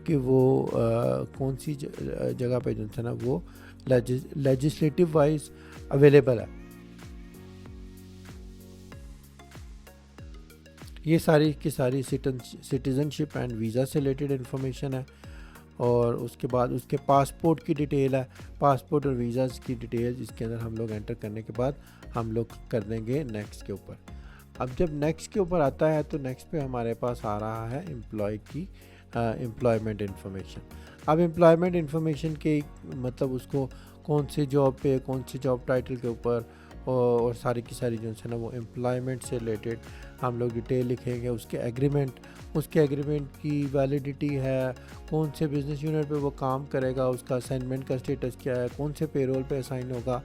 कि वो कौन सी जगह पे जो है ना वो लेजिस्लेटिव वाइज अवेलेबल है। ये सारी की सारी सिटीज़नशिप एंड वीज़ा से रिलेटेड इन्फॉर्मेशन है। और उसके बाद उसके पासपोर्ट की डिटेल है, पासपोर्ट और वीज़ाज़ की डिटेल इसके अंदर हम लोग एंटर करने के बाद हम लोग कर देंगे नेक्स्ट के ऊपर। अब जब नेक्स्ट के ऊपर आता है तो नेक्स्ट पे हमारे पास आ रहा है एम्प्लॉय की एम्प्लॉयमेंट इन्फॉर्मेशन। अब एम्प्लॉयमेंट इन्फॉर्मेशन के मतलब उसको कौन सी जॉब पे, कौन सी जॉब टाइटल के ऊपर और सारी की सारी जो है ना वो एम्प्लॉयमेंट से रिलेटेड हम लोग डिटेल लिखेंगे। उसके एग्रीमेंट की वैलिडिटी है, कौन से बिजनेस यूनिट पे वो काम करेगा, उसका असाइनमेंट का स्टेटस क्या है, कौन से पेरोल पे असाइन होगा,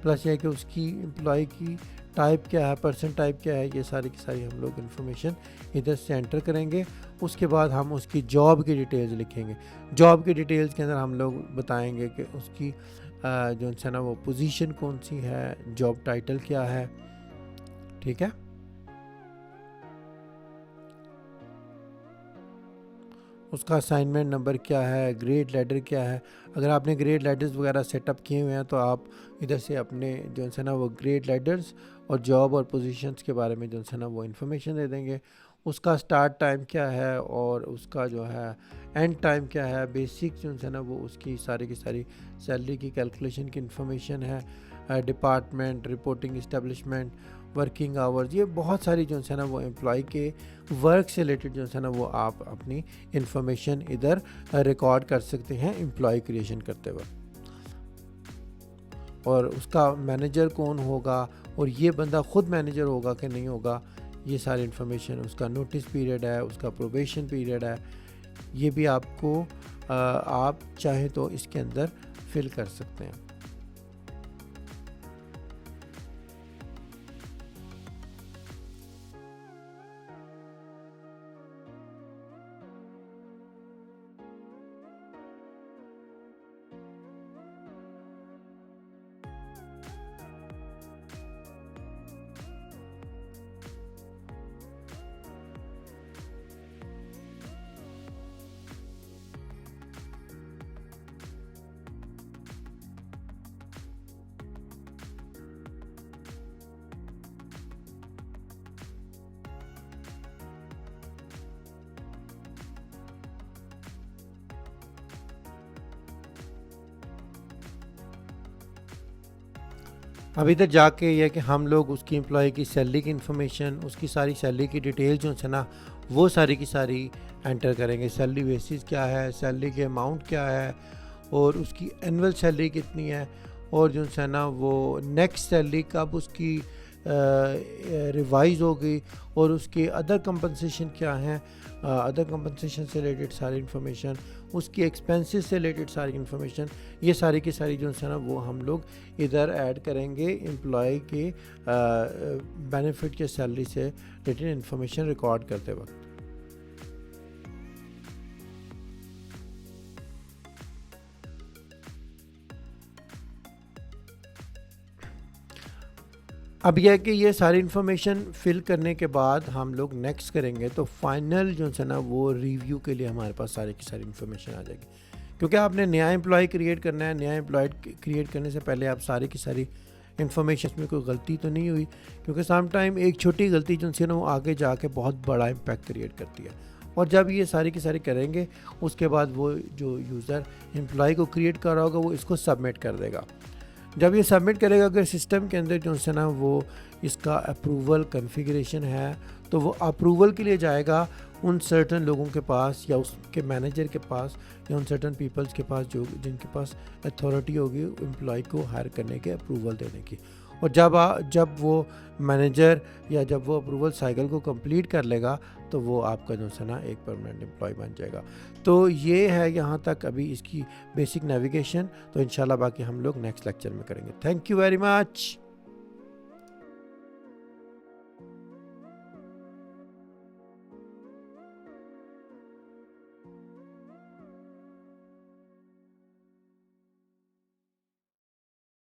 प्लस ये कि उसकी एम्प्लॉय की टाइप क्या है, पर्सन टाइप क्या है, ये सारी की सारी हम लोग इन्फॉर्मेशन इधर से एंटर करेंगे। उसके बाद हम उसकी जॉब की डिटेल्स लिखेंगे। जॉब की डिटेल्स के अंदर हम लोग बताएंगे कि उसकी जो है ना वो पोजीशन कौन सी है, जॉब टाइटल क्या है, ठीक है। उसका असाइनमेंट नंबर क्या है, ग्रेड लेटर क्या है। अगर आपने ग्रेड लेटर्स वगैरह सेटअप किए हुए हैं तो आप इधर से अपने जो है ना वो ग्रेड लेटर्स और जॉब और पोजीशंस के बारे में जो है ना वो इन्फॉर्मेशन दे देंगे। उसका स्टार्ट टाइम क्या है और उसका जो है एंड टाइम क्या है, बेसिक जो है ना वो उसकी सारी की सारी सैलरी की कैलकुलेशन की इन्फॉर्मेशन है, department, reporting establishment, working hours, ये बहुत सारी जो है ना वो एम्प्लॉय के वर्क से रिलेटेड जो है ना वो आप अपनी इन्फॉर्मेशन इधर रिकॉर्ड कर सकते हैं एम्प्लॉय क्रिएशन करते वक्त। और उसका मैनेजर कौन होगा और ये बंदा खुद मैनेजर होगा कि नहीं होगा, ये सारी इन्फॉर्मेशन, उसका नोटिस पीरियड है, उसका प्रोबेशन पीरियड है, ये भी आपको आप चाहें तो इसके अंदर फिल कर सकते हैं। अब इधर जाके यह कि हम लोग उसकी एम्प्लॉय की सैलरी की इन्फॉर्मेशन, उसकी सारी सैलरी की डिटेल जो है ना वो सारी की सारी एंटर करेंगे। सैलरी बेसिस क्या है, सैलरी के अमाउंट क्या है और उसकी एनुअल सैलरी कितनी है और जो है ना वो नेक्स्ट सैलरी कब उसकी रिवाइज होगी और उसके अदर कंपनसेशन क्या हैं, अदर कंपनसेशन से रिलेटेड सारी इन्फॉर्मेशन, उसकी एक्सपेंसेस से रिलेटेड सारी इन्फॉर्मेशन, ये सारी की सारी जो है ना वो हम लोग इधर ऐड करेंगे एम्प्लॉय के बेनिफिट के सैलरी से रिलेटेड इन्फॉर्मेशन रिकॉर्ड करते वक्त। अब यह है कि ये सारी इन्फॉर्मेशन फिल करने के बाद हम लोग नेक्स्ट करेंगे तो फाइनल जो है ना वो रिव्यू के लिए हमारे पास सारी की सारी इन्फॉर्मेशन आ जाएगी, क्योंकि आपने नया एम्प्लॉय क्रिएट करना है। नया एम्प्लॉय क्रिएट करने से पहले आप सारी की सारी इन्फॉर्मेशन में कोई गलती तो नहीं हुई, क्योंकि सम टाइम एक छोटी गलती जो है ना वो आगे जाके बहुत बड़ा इम्पैक्ट क्रिएट करती है। और जब ये सारी की सारी करेंगे उसके बाद वो जो यूज़र एम्प्लॉय को क्रिएट कर रहा होगा वो इसको सबमिट कर देगा। जब ये सबमिट करेगा, अगर सिस्टम के अंदर जो है ना वो इसका अप्रूवल कॉन्फ़िगरेशन है तो वो अप्रूवल के लिए जाएगा उन सर्टन लोगों के पास या उसके मैनेजर के पास या उन सर्टन पीपल्स के पास जो जिनके पास अथॉरिटी होगी एम्प्लॉय को हायर करने के अप्रूवल देने की। और जब वो मैनेजर या जब वो अप्रूवल साइकिल को कंप्लीट कर लेगा तो वो आपका जो है ना एक परमानेंट एम्प्लॉय बन जाएगा। तो ये है यहाँ तक अभी इसकी बेसिक नेविगेशन। तो इंशाल्लाह बाकी हम लोग नेक्स्ट लेक्चर में करेंगे। Thank you very much.